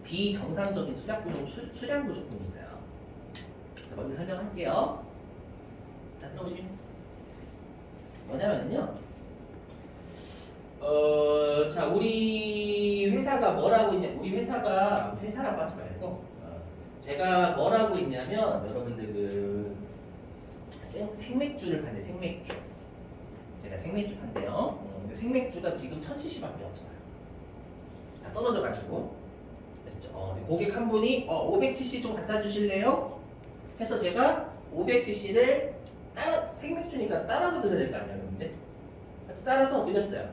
비정상적인 수량 부족분이 있어요. 자, 먼저 설명할게요. 자, 들어보시면 뭐냐면요. 자, 우리 회사가 뭐라고 있냐? 우리 회사라고 하지 말고 제가 뭐라고 있냐면 여러분들 생맥주를 판대. 생맥주. 제가 생맥주 판대요. 근데 생맥주가 지금 1000cc밖에 없어요. 다 떨어져가지고. 아시죠? 고객 한 분이 500cc 좀 갖다 주실래요? 해서 제가 500cc를 생맥주니까 따라서 드려야 될 거 아니에요, 여러분들? 따라서 드렸어요.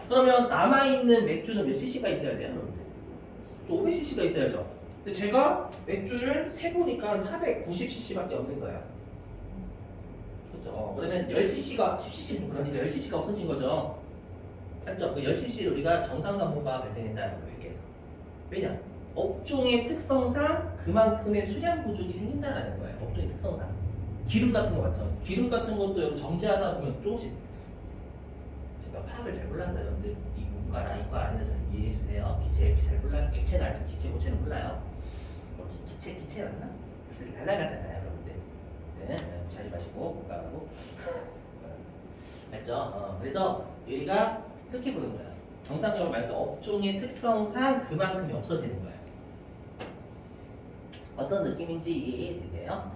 그러면 남아있는 맥주는 몇 cc가 있어야 돼요, 여러분들? 500cc가 있어야죠. 근데 제가 맥주를 세보니까 490cc밖에 없는 거예요. 그렇죠? 그러면 10cc가 10cc 그러니까 10cc가 없어진 거죠. 맞죠? 그 10cc를 우리가 정상 감모가 발생했다는 거예요, 여기에서. 왜냐? 업종의 특성상 그만큼의 수량 부족이 생긴다는 거예요. 업종의 특성상. 기름 같은 거 맞죠? 기름 같은 것도 여러분 정제하다 보면 조금씩 제가 화학을 잘 몰라서 여러분들 이 문과나 이과 아니라 잘 이해해 주세요. 기체, 액체 잘 몰라요. 액체는 알죠? 기체, 고체는 몰라요. 기체였나? 그래서 이렇게 날아가잖아요, 여러분들. 네, 자지 마시고 공부하고. 맞죠? 그래서 여기가 이렇게 보는 거예요. 정상적으로 말해서 업종의 특성상 그만큼이 없어지는 거예요. 어떤 느낌인지 이해되세요?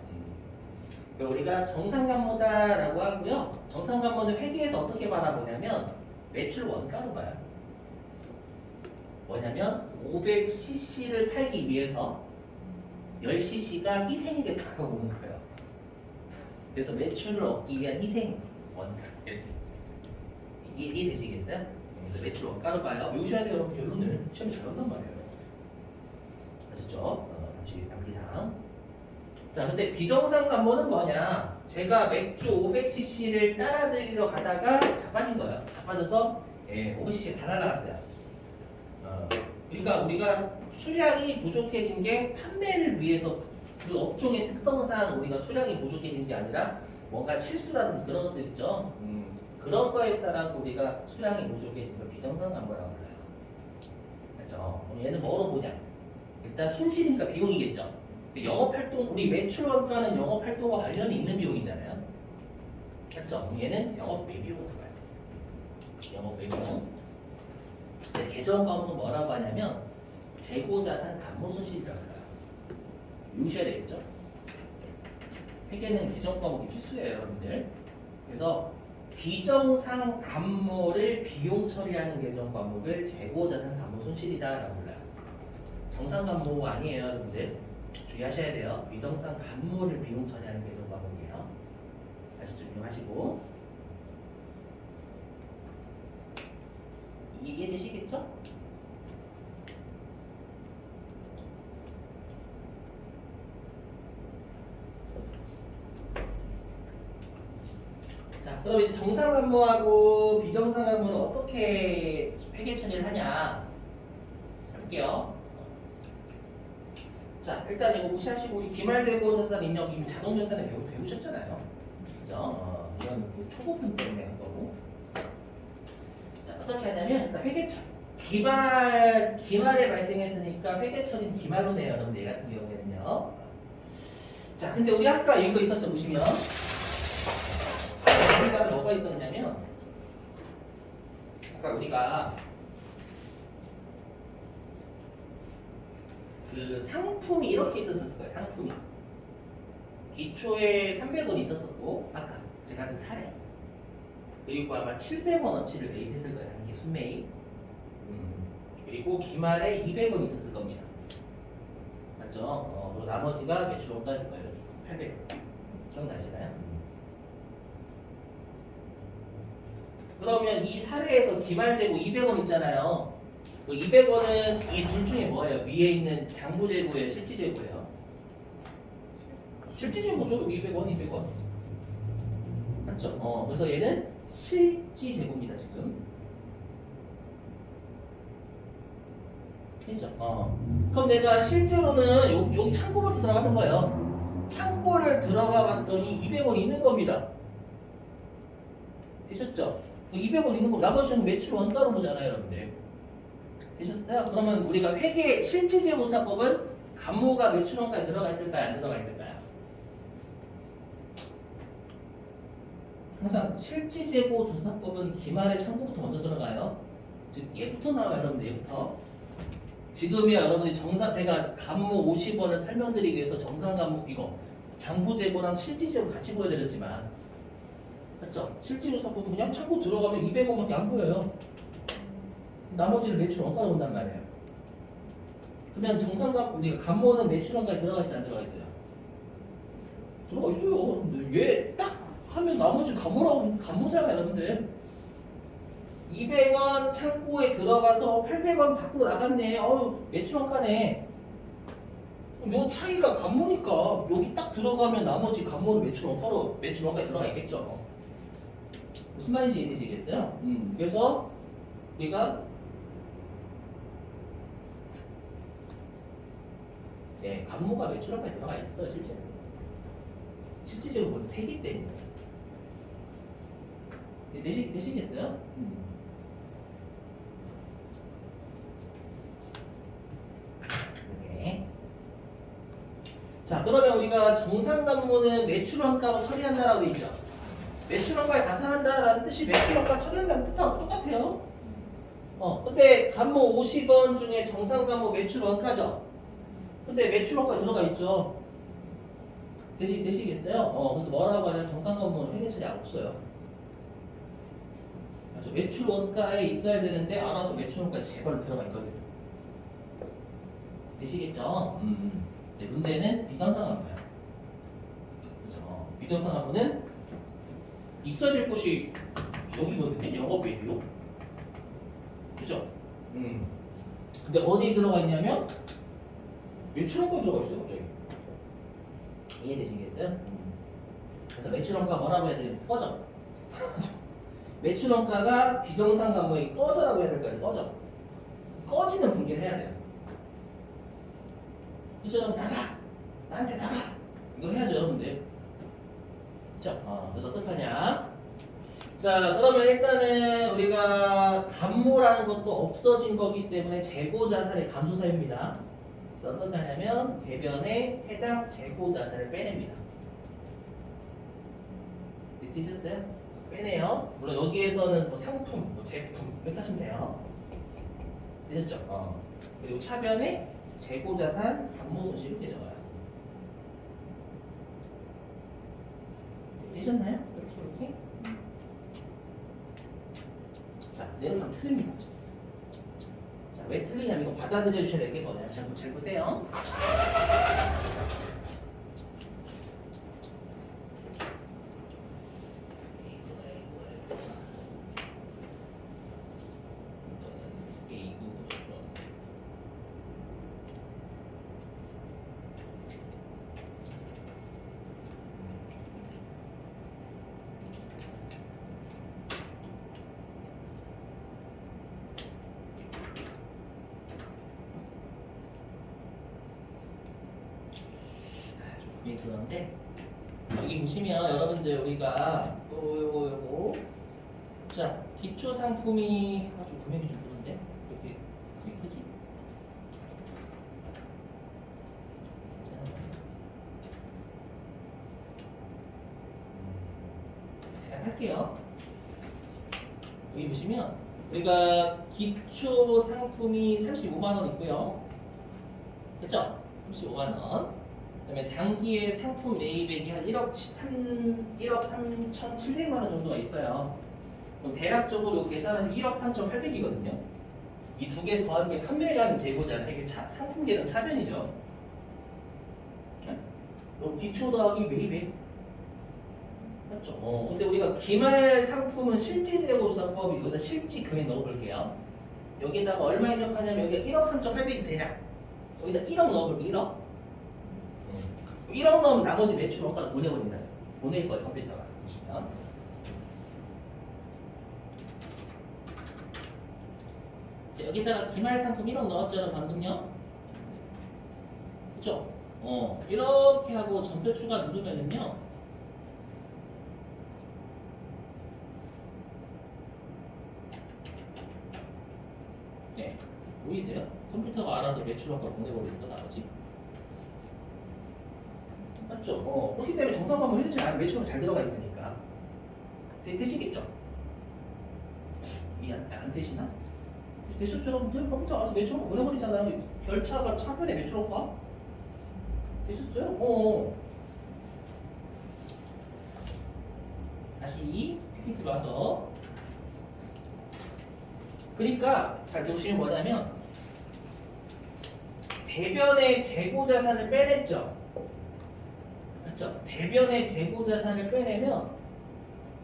우리가 정상간모다라고 하고요. 정상간모는 회계에서 어떻게 바라보냐면 매출 원가로 봐요. 뭐냐면 500cc를 팔기 위해서 10cc가 희생이 됐다고 보는 거예요. 그래서 매출을 얻기 위한 희생 원가 이렇게 이해되시겠어요? 그래서 매출 원가로 봐요. 외우셔야 돼요. 여러분 결론을 시험에 잘 온단 말이에요. 아셨죠? 다시 암기사항. 자, 근데 비정상 간모는 뭐냐? 제가 맥주 500cc를 따라드리러 가다가 자빠진 거예요. 자빠져서 500cc 다 날아갔어요. 그러니까 우리가 수량이 부족해진 게 판매를 위해서 그 업종의 특성상 우리가 수량이 부족해진 게 아니라 뭔가 실수라든지 그런 것들 있죠. 그런 거에 따라서 우리가 수량이 부족해진 걸 비정상 간모라고 불러요. 그렇죠? 그럼 얘는 뭐로 보냐? 일단 손실이니까 비용이겠죠. 영업활동, 우리 매출 원가는 영업활동과 관련이 있는 비용이잖아요. 맞죠? 얘는 영업 외비용으로 봐요. 영업 외비용. 계정 과목은 뭐라고 하냐면 재고자산 감모 손실이라고 해요. 유시해야 되겠죠? 회계는 계정 과목이 필수예요, 여러분들. 그래서 비정상 감모를 비용 처리하는 계정 과목을 재고자산 감모 손실이다라고 불러요. 정상 감모 아니에요, 여러분들. 주의하셔야 돼요. 비정상 감모를 비용 처리하는 계정 과목이에요. 다시 적용하시고 이해되시겠죠? 자, 그럼 이제 정상 감모하고 비정상 감모는 어떻게 회계 처리를 하냐 볼게요. 자, 일단 이거 무시하시고 이 기말재고자산 입력 이미 자동자산에 배우셨잖아요. 그죠? 이건 초보분 때문에 한 거고. 자, 어떻게 하냐면 일단 회계처리. 기말에 발생했으니까 회계처리는 기말로 내요. 여러분, 얘 같은 경우에는요. 자, 근데 우리 아까 이거 있었죠, 보시면. 우리가 뭐가 있었냐면 아까 우리가 그 상품이 이렇게 있었을 거예요. 상품이 기초에 300원 있었었고 아까 제가 한 사례 그리고 아마 700원어치를 매입했을 거예요. 단기 순매입. 그리고 기말에 200원 있었을 겁니다. 맞죠? 그리고 나머지가 매출 원가였을 거예요. 800원. 기억나시나요? 그러면 이 사례에서 기말재고 200원 있잖아요. 그 200원은 이 둘 중에 뭐예요? 위에 있는 장부재고예요? 실지재고예요? 실지재고죠. 200원, 200원. 맞죠? 그래서 얘는 실지재고입니다. 지금. 그죠? 그럼 내가 실제로는 여기 창고로 들어가는 거예요. 창고를 들어가 봤더니 200원 있는 겁니다. 되셨죠? 200원 있는 거 나머지는 매출 원가로 보잖아요, 여러분들. 되셨어요? 그러면 우리가 회계 실지재고사법은 감모가 매출 원가에 들어가 있을까요? 안 들어가 있을까요? 항상 실지재고조사법은 기말의 창고부터 먼저 들어가요. 즉 얘부터 나와요, 여러분들. 얘부터. 지금이야 여러분이 제가 감모 50원을 설명드리기 위해서 정상 감모 이거 장부재고랑 실지재고 같이 보여드렸지만 맞죠? 실지조사법은 그냥 창고 들어가면 200원밖에 안 보여요. 나머지를 매출 원가로 본단 말이에요. 그러면 정상값 우리가 감모는 매출 원가에 들어가 있어요, 안 들어가 있어요? 들어가 있어요. 근데 얘 딱 하면 나머지 감모라고 감모잖아요, 여러분들. 200원 창고에 들어가서 800원 밖으로 나갔네. 매출 원가네. 요 차이가 감모니까 여기 딱 들어가면 나머지 감모는 매출 원가에 들어가 있겠죠. 무슨 말인지 이해되시겠어요? 그래서 우리가 감모가 매출 원가에 들어가 있어요, 실제로. 실질적으로 벌써 세기 때문에. 되시겠어요? 네. 자, 그러면 우리가 정상 감모는 매출 원가로 처리한다라고 돼 있죠. 매출 원가에 가산한다라는 뜻이 매출 원가 처리한다는 뜻하고 똑같아요. 근데 감모 50원 중에 정상 감모 매출 원가죠. 근데 매출 원가에 들어가 있죠. 되시겠어요? 그래서 뭐라고 하냐면 정상건물 회계 처리 없어요. 맞죠? 매출 원가에 있어야 되는데 알아서 매출 원가에 제발 들어가 있거든요. 되시겠죠? 네, 문제는 비정상환부야. 그렇죠? 비정상환부는 있어야 될 곳이 여기거든요. 영업이익이요. 그죠? 근데 어디에 들어가 있냐면 매출원가에 들어가 있어요, 갑자기. 이해되시겠어요? 그래서 매출원가 뭐라고 해야 되냐면 꺼져. 매출원가가 비정상 감모에 꺼져라고 해야 될까요? 꺼져. 꺼지는 분기를 해야 돼요. 그죠? 나가! 나한테 나가! 이걸 해야죠, 여러분들. 그쵸? 그래서 어떡하냐? 자, 그러면 일단은 우리가 감모라는 것도 없어진 거기 때문에 재고자산의 감소사입니다. 그래서 어떤 하냐면 대변에 해당 재고자산을 빼냅니다. 되셨어요? 빼내요. 물론 여기에서는 뭐 상품, 뭐 제품 이렇게 하시면 돼요. 되셨죠? 그리고 차변에 재고자산 감모손실 이렇게 적어요. 되셨나요? 이렇게. 자, 내려가면 틀립니다. 자, 왜 틀리냐면 이거 받아들여 주셔야 될 게 뭐냐면 잘 보세요. 그런데 여기 보시면 여러분들 우리가 요거 자 기초 상품이 좀 금액이 좀 그런데 이렇게 금액이 크지? 대략 할게요. 여기 보시면 우리가 기초 상품이 35만 원 있고요. 그렇죠? 35만 원. 그다음에 당기의 상품 매입액이 한 1억 3,700만 원 정도가 있어요. 그럼 대략적으로 계산하시면 1억 3,800이거든요. 이 두 개 더하는 게 판매량 재고잖아요. 이게 상품 계산 차변이죠. 기초 더하기 매입액. 맞죠? 근데 우리가 기말 상품은 실질재고조사법 여기다 실질 금액 넣어볼게요. 여기다가 얼마 입력하냐면 여기가 1억 3,800이 대략. 여기다 1억 넣어볼게요. 1억. 1억 넣으면 나머지 매출 원가를 보내버린다. 보낼 거예요, 컴퓨터가. 보시면. 자, 여기다가 기말 상품 1억 넣었잖아, 방금요. 그죠? 이렇게 하고 전표 추가 누르면은요. 네, 보이세요? 컴퓨터가 알아서 매출 원가 보내버리는 거 나머지. 맞죠? 그렇기 때문에 정상화물 해주지 않으면 매출은 잘 들어가 있으니까. 되시겠죠? 이해 안 되시나? 되셨죠? 컴퓨터 알아서 매출원가 보내버리잖아요. 결차가 차변에 매출원가? 되셨어요? 다시 PPT로 와서. 그러니까 잘 보시면 뭐냐면 대변의 재고자산을 빼냈죠. 맞죠? 대변의 재고자산을 빼내면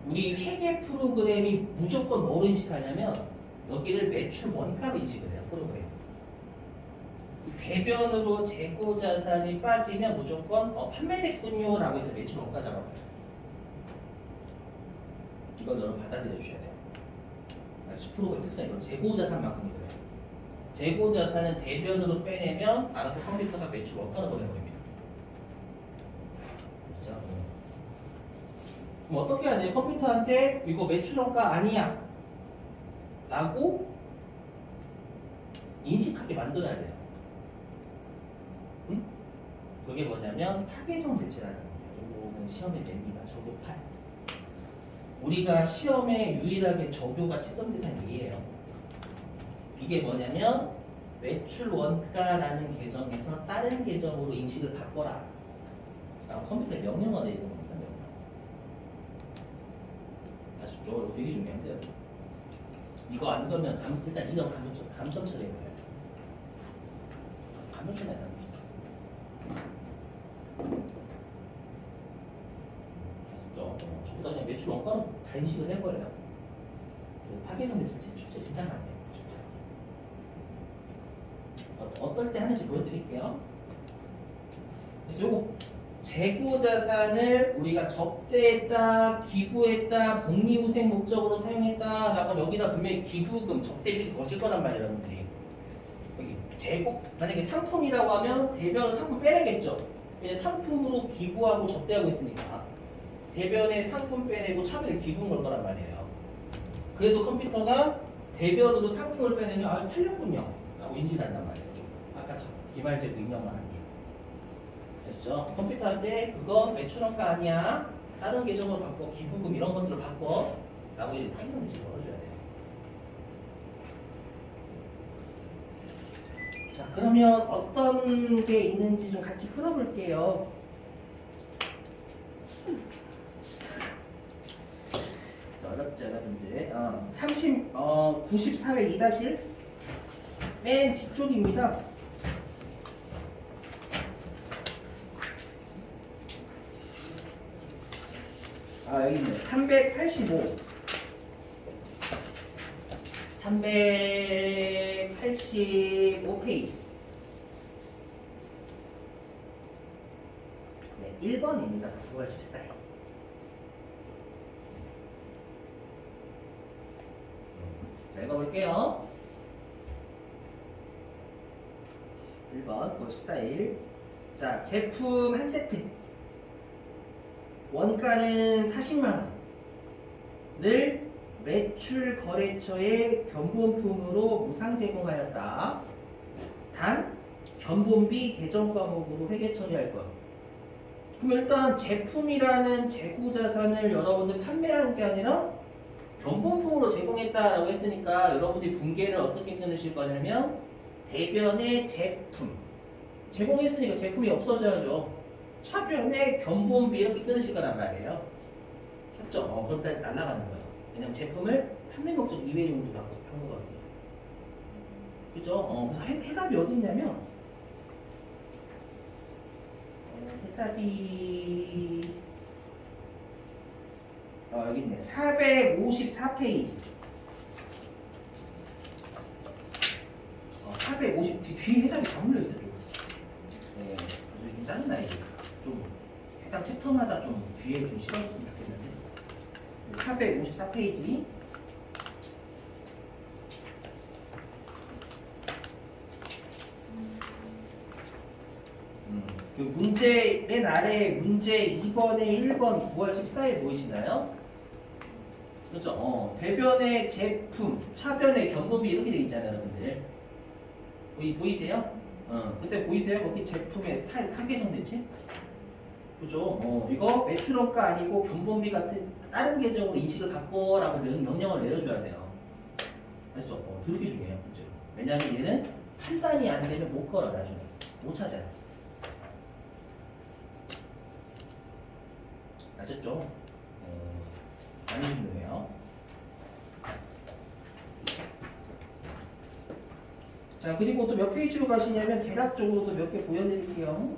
우리 회계 프로그램이 무조건 뭐로 인식하냐면 여기를 매출 원가로 인식을 해요. 프로그램. 대변으로 재고자산이 빠지면 무조건 판매됐군요 라고 해서 매출 원가 작업을 해요. 이걸 여러분 받아들여 주셔야 돼요. 프로그램 특성이 이건 재고자산만큼이거든요. 재고자산은 대변으로 빼내면 알아서 컴퓨터가 매출 원가로 보내버립니다. 그렇죠? 그럼 어떻게 해야 돼요? 컴퓨터한테 이거 매출 원가 아니야 라고 인식하게 만들어야 돼요. 응? 그게 뭐냐면 타겟형 대체라는 거예요. 이거는 시험에 냅니다. 저도 8. 우리가 시험에 유일하게 적요가 채점 대상이에요. 이게 뭐냐면 매출 원가라는 계정에서 다른 계정으로 인식을 바꿔라. 컴퓨터에 명령어 내리는 겁니다. 명령. 아시죠? 이거 되게 중요한데요. 이거 안 그러면 일단 이점 감점 처리해야 돼요. 감점 처리해야 돼요. 저보다 그냥 매출 원가는 다 인식을 해버려요. 그래서 타겟성대 진짜 많이 해요. 진짜. 어떨 때 하는지 보여드릴게요. 그래서 요거 재고 자산을 우리가 접대했다, 기부했다, 복리후생 목적으로 사용했다라고 여기다 분명히 기부금, 접대비를 거실 거란 말이에요, 여러분들이. 여기 재고 만약에 상품이라고 하면 대변 상품 빼내겠죠. 이제 상품으로 기부하고 접대하고 있으니까 대변에 상품 빼내고 차별에 기부한 걸 거란 말이에요. 그래도 컴퓨터가 대변으로 상품을 빼내면 아 팔렸군요 라고 인식한단 말이에요. 좀 아까처럼 기말재고 입력만 하죠. 됐죠? 컴퓨터한테 그거 매출원가 아니야, 다른 계정으로 바꿔, 기부금 이런 것들을 바꿔 라고 이제 타겟성 지시를 걸어줘야 돼요. 자, 그러면 어떤 게 있는지 좀 같이 풀어볼게요. 어렵죠, 여러분들. 94회 2-1 맨 뒤쪽입니다. 여기 있네. 385. 385페이지. 네, 1번입니다. 9월 14일. 자, 읽어볼게요. 1번 9월 14일. 자, 제품 한 세트. 원가는 40만원을 매출 거래처에 견본품으로 무상 제공하였다. 단 견본비 계정 과목으로 회계 처리할 것. 그럼 일단 제품이라는 재고 자산을 여러분들 판매한 게 아니라 견본품으로 제공했다라고 했으니까 여러분들이 분계를 어떻게 끊으실 거냐면 대변의 제품 제공했으니까 제품이 없어져야죠. 차변의 견본비 이렇게 끊으실 거란 말이에요. 했죠? 그럼 다 날아가는 거예요. 왜냐면 제품을 판매 목적 이외 용도로 한 거거든요. 그죠? 그래서 해답이 어디 있냐면 해답이 여기 있네. 454페이지. 450 뒤에 해답이 다 물려 있어요. 좀. 네, 그래서 좀 짜증나 이게. 좀 해당 챕터마다 좀 뒤에 좀 실어줬으면 좋겠는데. 454페이지. 그 문제 맨 아래 문제 2번에 1번 9월 14일 보이시나요? 그렇죠? 대변의 제품, 차변의 견본비 이렇게 돼 있잖아요, 여러분들. 보이세요? 그때 보이세요? 거기 제품의 타겟형 대체? 그죠? 이거 매출원가 아니고 견본비 같은 다른 계정으로 인식을 바꿔라고 명령을 내려줘야 돼요. 아시죠? 그렇게 중요해요. 그죠? 왜냐하면 얘는 판단이 안 되면 못 걸어요, 나중에. 못 찾아요. 아셨죠? 많이 중요해요. 자, 그리고 또 몇 페이지로 가시냐면 대략적으로 또 몇 개 보여드릴게요.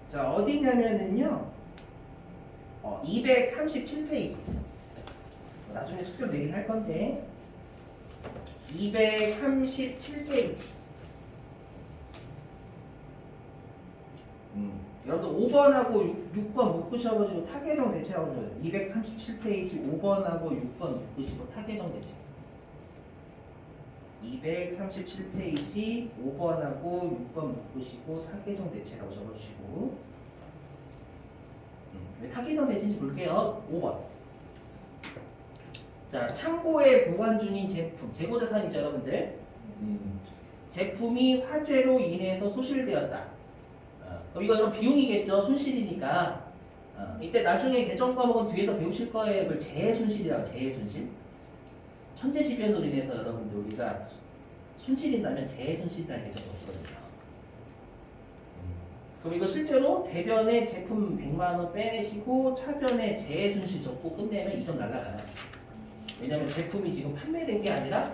자, 어디냐면은요 237페이지. 나중에 숙제로 내긴 할 건데 237페이지. 여러분들 5번하고 6번 묶으셔가지고 타겟형 대체하고 줘요. 237페이지 5번하고 6번 묶으시고 타겟형 대체. 237페이지 5번하고 6번 묶으시고 타겟형 대체라고 적어주시고. 왜 타겟형 대체인지 볼게요. 5번. 자, 창고에 보관 중인 제품, 재고자산이죠, 여러분들. 제품이 화재로 인해서 소실되었다. 그럼 이거 비용이겠죠, 손실이니까. 이때 나중에 계정 과목은 뒤에서 배우실 거예요. 이걸 재해 손실이라고, 재해 손실. 천재지변으로 인해서 여러분들 우리가 손실이 나면 재손실이라는 개념이 없거든요. 그럼 이거 실제로 대변에 제품 100만 원 빼내시고 차변에 재손실 적고 끝내면 이 점 날라가요. 왜냐면 제품이 지금 판매된 게 아니라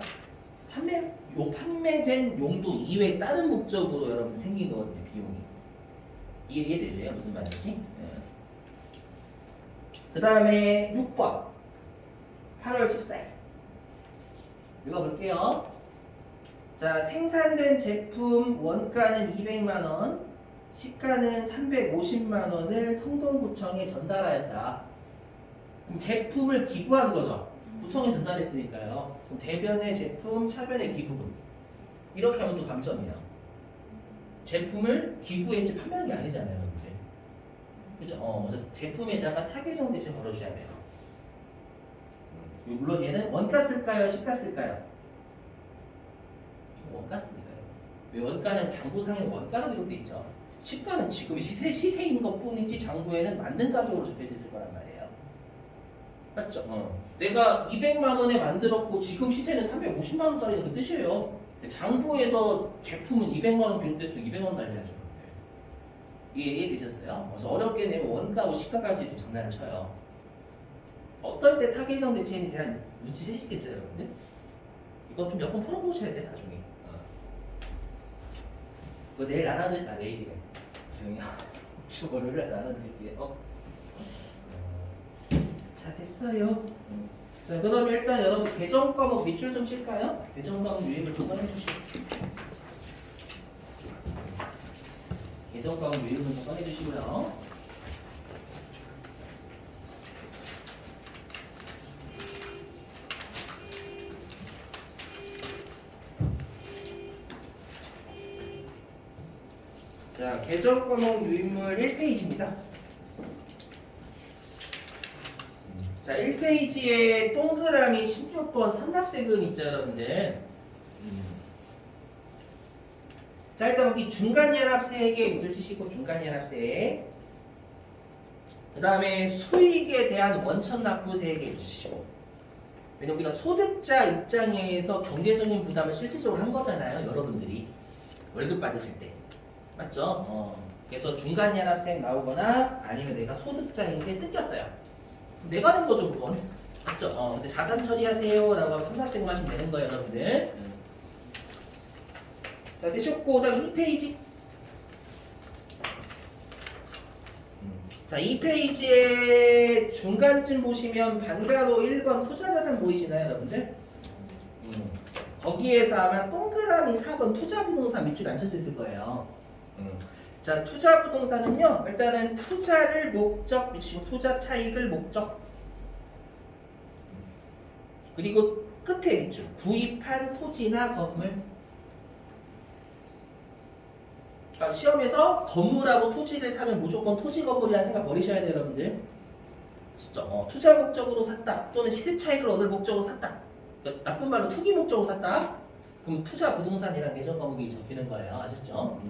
판매된 용도 이외에 다른 목적으로 여러분 생긴 거거든요. 비용이. 이해되세요? 무슨 말인지? 네. 그 다음에 6번 8월 14일 읽어볼게요. 자, 생산된 제품 원가는 200만원, 시가는 350만원을 성동구청에 전달하였다. 그럼 제품을 기부한 거죠. 구청에 전달했으니까요. 그럼 대변의 제품, 차변의 기부금. 이렇게 하면 또 감점이에요. 제품을 기부했지 판매한 게 아니잖아요. 이제. 그죠? 그래서 제품에다가 타겟형 대체 걸어주셔야 돼요. 물론 얘는 원가 쓸까요? 시가 쓸까요? 원가 씁니다. 왜 원가는 장부상에 원가로 기록돼 있죠. 시가는 지금 시세인 것 뿐이지 장부에는 맞는 가격으로 적혀져 있을 거란 말이에요. 맞죠? 내가 200만 원에 만들었고 지금 시세는 350만 원짜리가 그 뜻이에요. 장부에서 제품은 200만 원 기록돼서 200만 원 날려야죠. 이해되셨어요? 그래서 어렵게 내면 원가하고 시가까지도 장난을 쳐요. 어떨 때 타겟형 대체에 대한 눈치 채시겠어요, 여러분들? 이거 좀 몇 번 풀어보셔야 돼, 나중에. 이거 내일 내일이래. 조용히 하고. 월요일에 나눠드릴게요. 자, 됐어요. 자, 그럼 일단 여러분 배정 과목 밑줄 좀 칠까요? 배정 과목 유입을 좀 꺼내주시고. 배정 과목 유입을 좀 꺼내주시고요. 자, 계정 과목 유인물 1페이지입니다. 자, 1페이지에 동그라미 16번 상납세금 있죠, 여러분들. 자, 일단 여기 중간연합세액에 밑줄 치시고 중간연합세. 그 다음에 수익에 대한 원천납부세액에 밑줄 치시고. 왜냐면 우리가 소득자 입장에서 경제적인 부담을 실질적으로 한 거잖아요, 여러분들이. 월급 받으실 때. 맞죠? 그래서 중간연합세액 나오거나 아니면 내가 소득자인데 뜯겼어요. 내가 낸 거죠, 그건. 맞죠? 근데 자산 처리하세요 라고 하면 상납세금 하시면 되는 거예요, 여러분들. 자, 되셨고, 그 다음 2페이지. 자, 2페이지에 중간쯤 보시면 반가로 1번 투자자산 보이시나요, 여러분들? 거기에서 아마 동그라미 4번 투자부동산 밑줄 안 쳐져 있을 거예요. 자, 투자부동산은요, 일단은 투자를 목적, 미치고 투자 차익을 목적. 그리고 끝에 밑줄, 구입한 토지나 건물. 그러니까 시험에서 건물하고 토지를 사면 무조건 토지 건물이라는 생각 버리셔야 돼요, 여러분들. 진짜, 투자 목적으로 샀다, 또는 시세 차익을 얻을 목적으로 샀다. 그러니까 나쁜 말로 투기 목적으로 샀다. 그럼 투자 부동산이라는 계정 과목이 적히는 거예요, 아셨죠?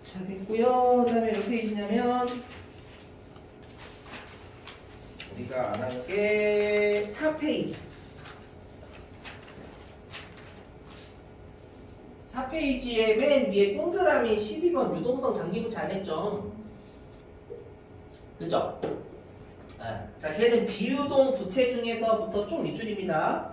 자, 됐고요. 그 다음에 몇 페이지냐면 우리가 안 한 게 4페이지. 4페이지에 맨 위에 동그라미 12번 유동성 장기부채 안 했죠? 그죠? 자, 걔는 비유동 부채 중에서부터 좀 밑줄입니다.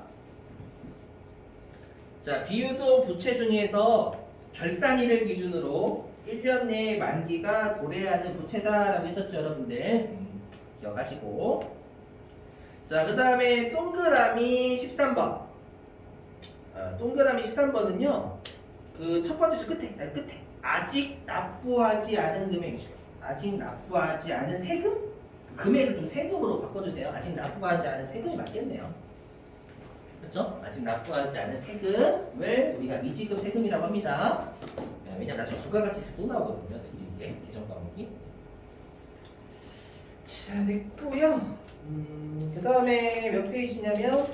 자, 비유동 부채 중에서 결산일을 기준으로 1년 내에 만기가 도래하는 부채다라고 했었죠, 여러분들. 기억하시고. 자, 그 다음에 동그라미 13번. 동그라미 13번은요, 그 첫 번째 줄 끝에. 아직 납부하지 않은 금액이죠. 아직 납부하지 않은 세금? 금액을 좀 세금으로 바꿔주세요. 아직 납부하지 않은 세금이 맞겠네요. 그렇죠? 아직 납부하지 않은 세금을 우리가 미지급 세금이라고 합니다. 왜냐면 나중에 부가가치세 또 나오거든요. 이게 계정 과목이. 자, 됐고요. 그 다음에 몇 페이지냐면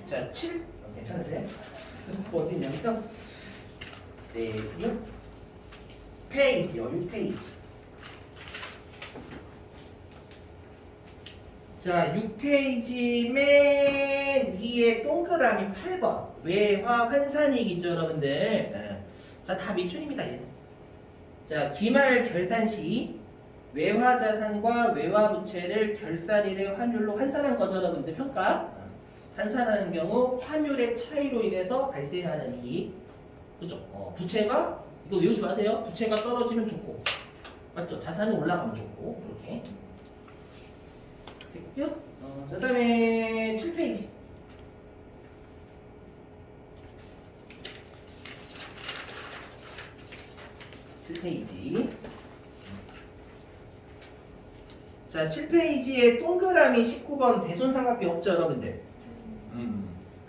자, 7. 괜찮으세요? 어디냐면 네, 6. 6페이지요, 6페이지. 자, 6페이지 맨 위에 동그라미 8번. 외화 환산이익이죠, 여러분들. 네. 자, 다 밑줄입니다, 얘는. 자, 기말 결산 시 외화 자산과 외화 부채를 결산일의 환율로 환산한 거죠, 여러분들. 평가. 환산하는 경우 환율의 차이로 인해서 발생하는 이익. 그죠? 부채가, 이거 외우지 마세요. 부채가 떨어지면 좋고. 맞죠? 자산이 올라가면 좋고. 이렇게. 됐고요. 그 다음에 7페이지. 자, 7페이지에 동그라미 19번 대손상각비 없죠, 여러분들?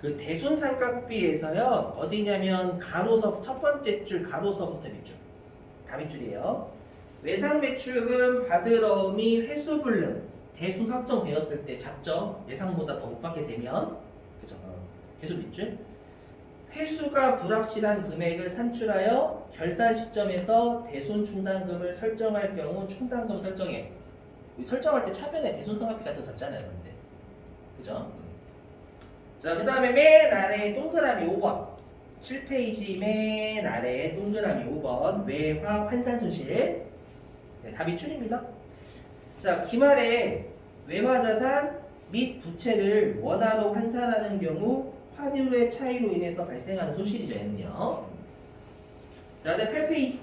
그 대손상각비에서요, 어디냐면 가로서 첫 번째 줄 가로서부터 밑줄. 다 밑줄이에요. 외상매출금 받으러움이 회수불능 대손 확정되었을 때 잡죠. 예상보다 더 못 받게 되면. 그죠? 계속 밑줄. 회수가 불확실한 금액을 산출하여 결산 시점에서 대손 충당금을 설정할 경우 충당금 설정에 설정할 때 차변에 대손상각비 같은 거 잡잖아요, 근데. 그죠? 자, 그 다음에 맨 아래에 동그라미 5번. 7페이지 맨 아래에 동그라미 5번. 외화 환산 손실. 네, 다 밑줄입니다. 자, 기말에 외화 자산 및 부채를 원화로 환산하는 경우 환율의 차이로 인해서 발생하는 손실이죠, 얘는요. 자, 네, 8페이지.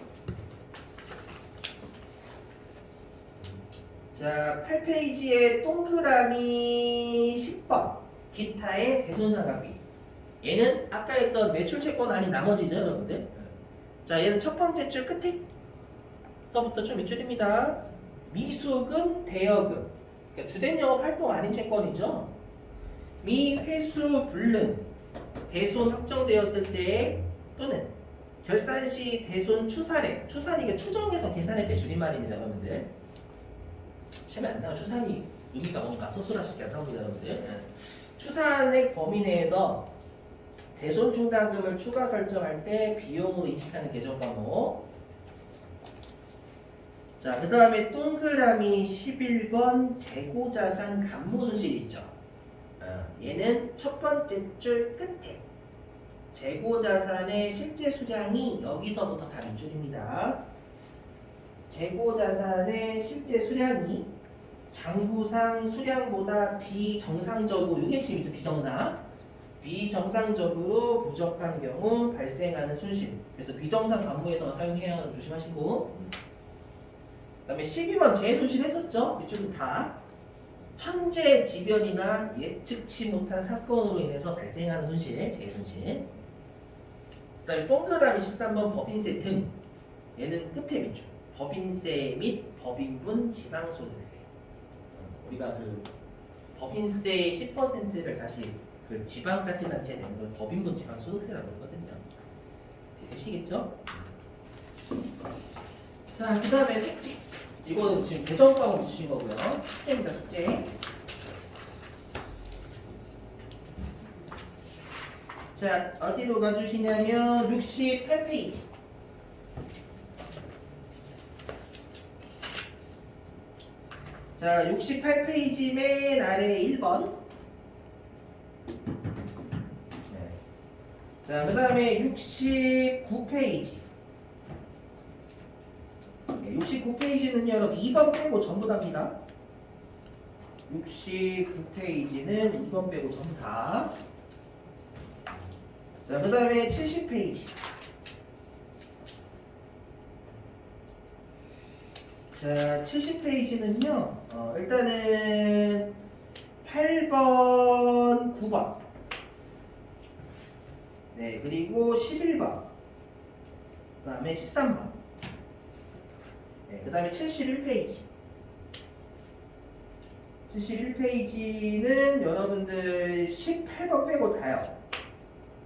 자, 8페이지에 동그라미 10번. 기타의 대손상각비. 얘는 아까 했던 매출채권 아닌 나머지죠, 여러분들. 자, 얘는 첫 번째 줄 끝에 서부터 좀 밑줄입니다. 미수금, 대여금. 그러니까 주된 영업 활동 아닌 채권이죠. 미 회수 불능 대손 확정되었을 때 또는 결산 시 대손 추산액. 추산이 이게 추정해서 계산할 때 줄임말입니다, 여러분들. 시험에 안 나와. 추산이 의미가 뭔가 소술하실 게 나옵니다, 여러분들. 추산액 범위 내에서 대손 충당금을 추가 설정할 때 비용으로 인식하는 계정 과목. 자, 그 다음에 동그라미 11번 재고자산 감모손실 있죠. 얘는 첫 번째 줄 끝에 재고자산의 실제 수량이 여기서부터 다 밑줄입니다. 재고자산의 실제 수량이 장부상 수량보다 비정상적으로, 이게 심이죠, 비정상적으로 부족한 경우 발생하는 손실. 그래서 비정상 감모에서 사용해야 하는 조심하시고. 그 다음에 12번 재손실 했었죠? 밑줄도 다. 천재지변이나 예측치 못한 사건으로 인해서 발생하는 손실, 재손실. 그 다음에 동그라미 13번 법인세 등. 얘는 끝에 밑줄. 법인세 및 법인분 지방소득세. 우리가 그 법인세 10%를 다시 그 지방자치단체에 내는 걸 법인분 지방소득세라고 그러거든요. 되시겠죠? 자, 그 다음에 숙제. 이거는 지금 개정과목 주신 거고요. 숙제입니다, 숙제. 자, 어디로 가주시냐면 68페이지. 자, 68페이지 맨 아래 1번. 네. 자, 그 다음에 69페이지. 69페이지는요, 여러분 2번 빼고 전부 다입니다. 69페이지는 2번 빼고 전부 다. 자, 그 다음에 70페이지. 자, 70페이지는요, 일단은 8번, 9번. 네, 그리고 11번. 그 다음에 13번. 네, 그 다음에 71페이지. 71페이지는 여러분들 18번 빼고 다요.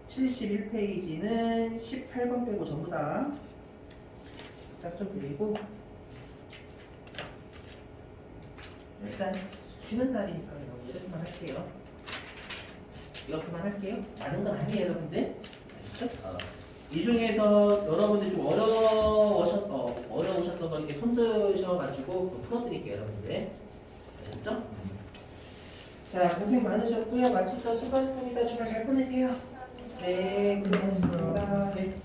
71페이지는 18번 빼고 전부 다. 딱 좀 그리고 일단 쉬는 날이니까 이렇게만 할게요. 이렇게만 할게요. 많은 건 아니에요, 여러분들. 아시죠? 이 중에서 여러분들 좀 같은 거 이렇게 손 드셔가지고 풀어드릴게요, 여러분들. 아셨죠? 자, 고생 많으셨고요. 마치죠. 수고하셨습니다. 주말 잘 보내세요. 네, 고생하셨습니다. 네.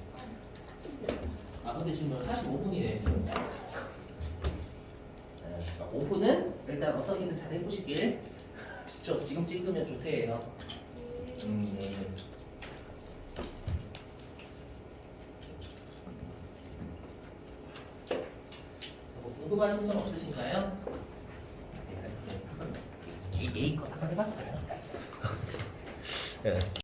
아, 근데 지금 45분이네. 오픈은 일단 어떻게든 잘 해보시길. 지금 찍으면 좋대요. 네. 뭐 궁금하신 점 없으신가요? 네, A 거 한번 해봤어요. 네.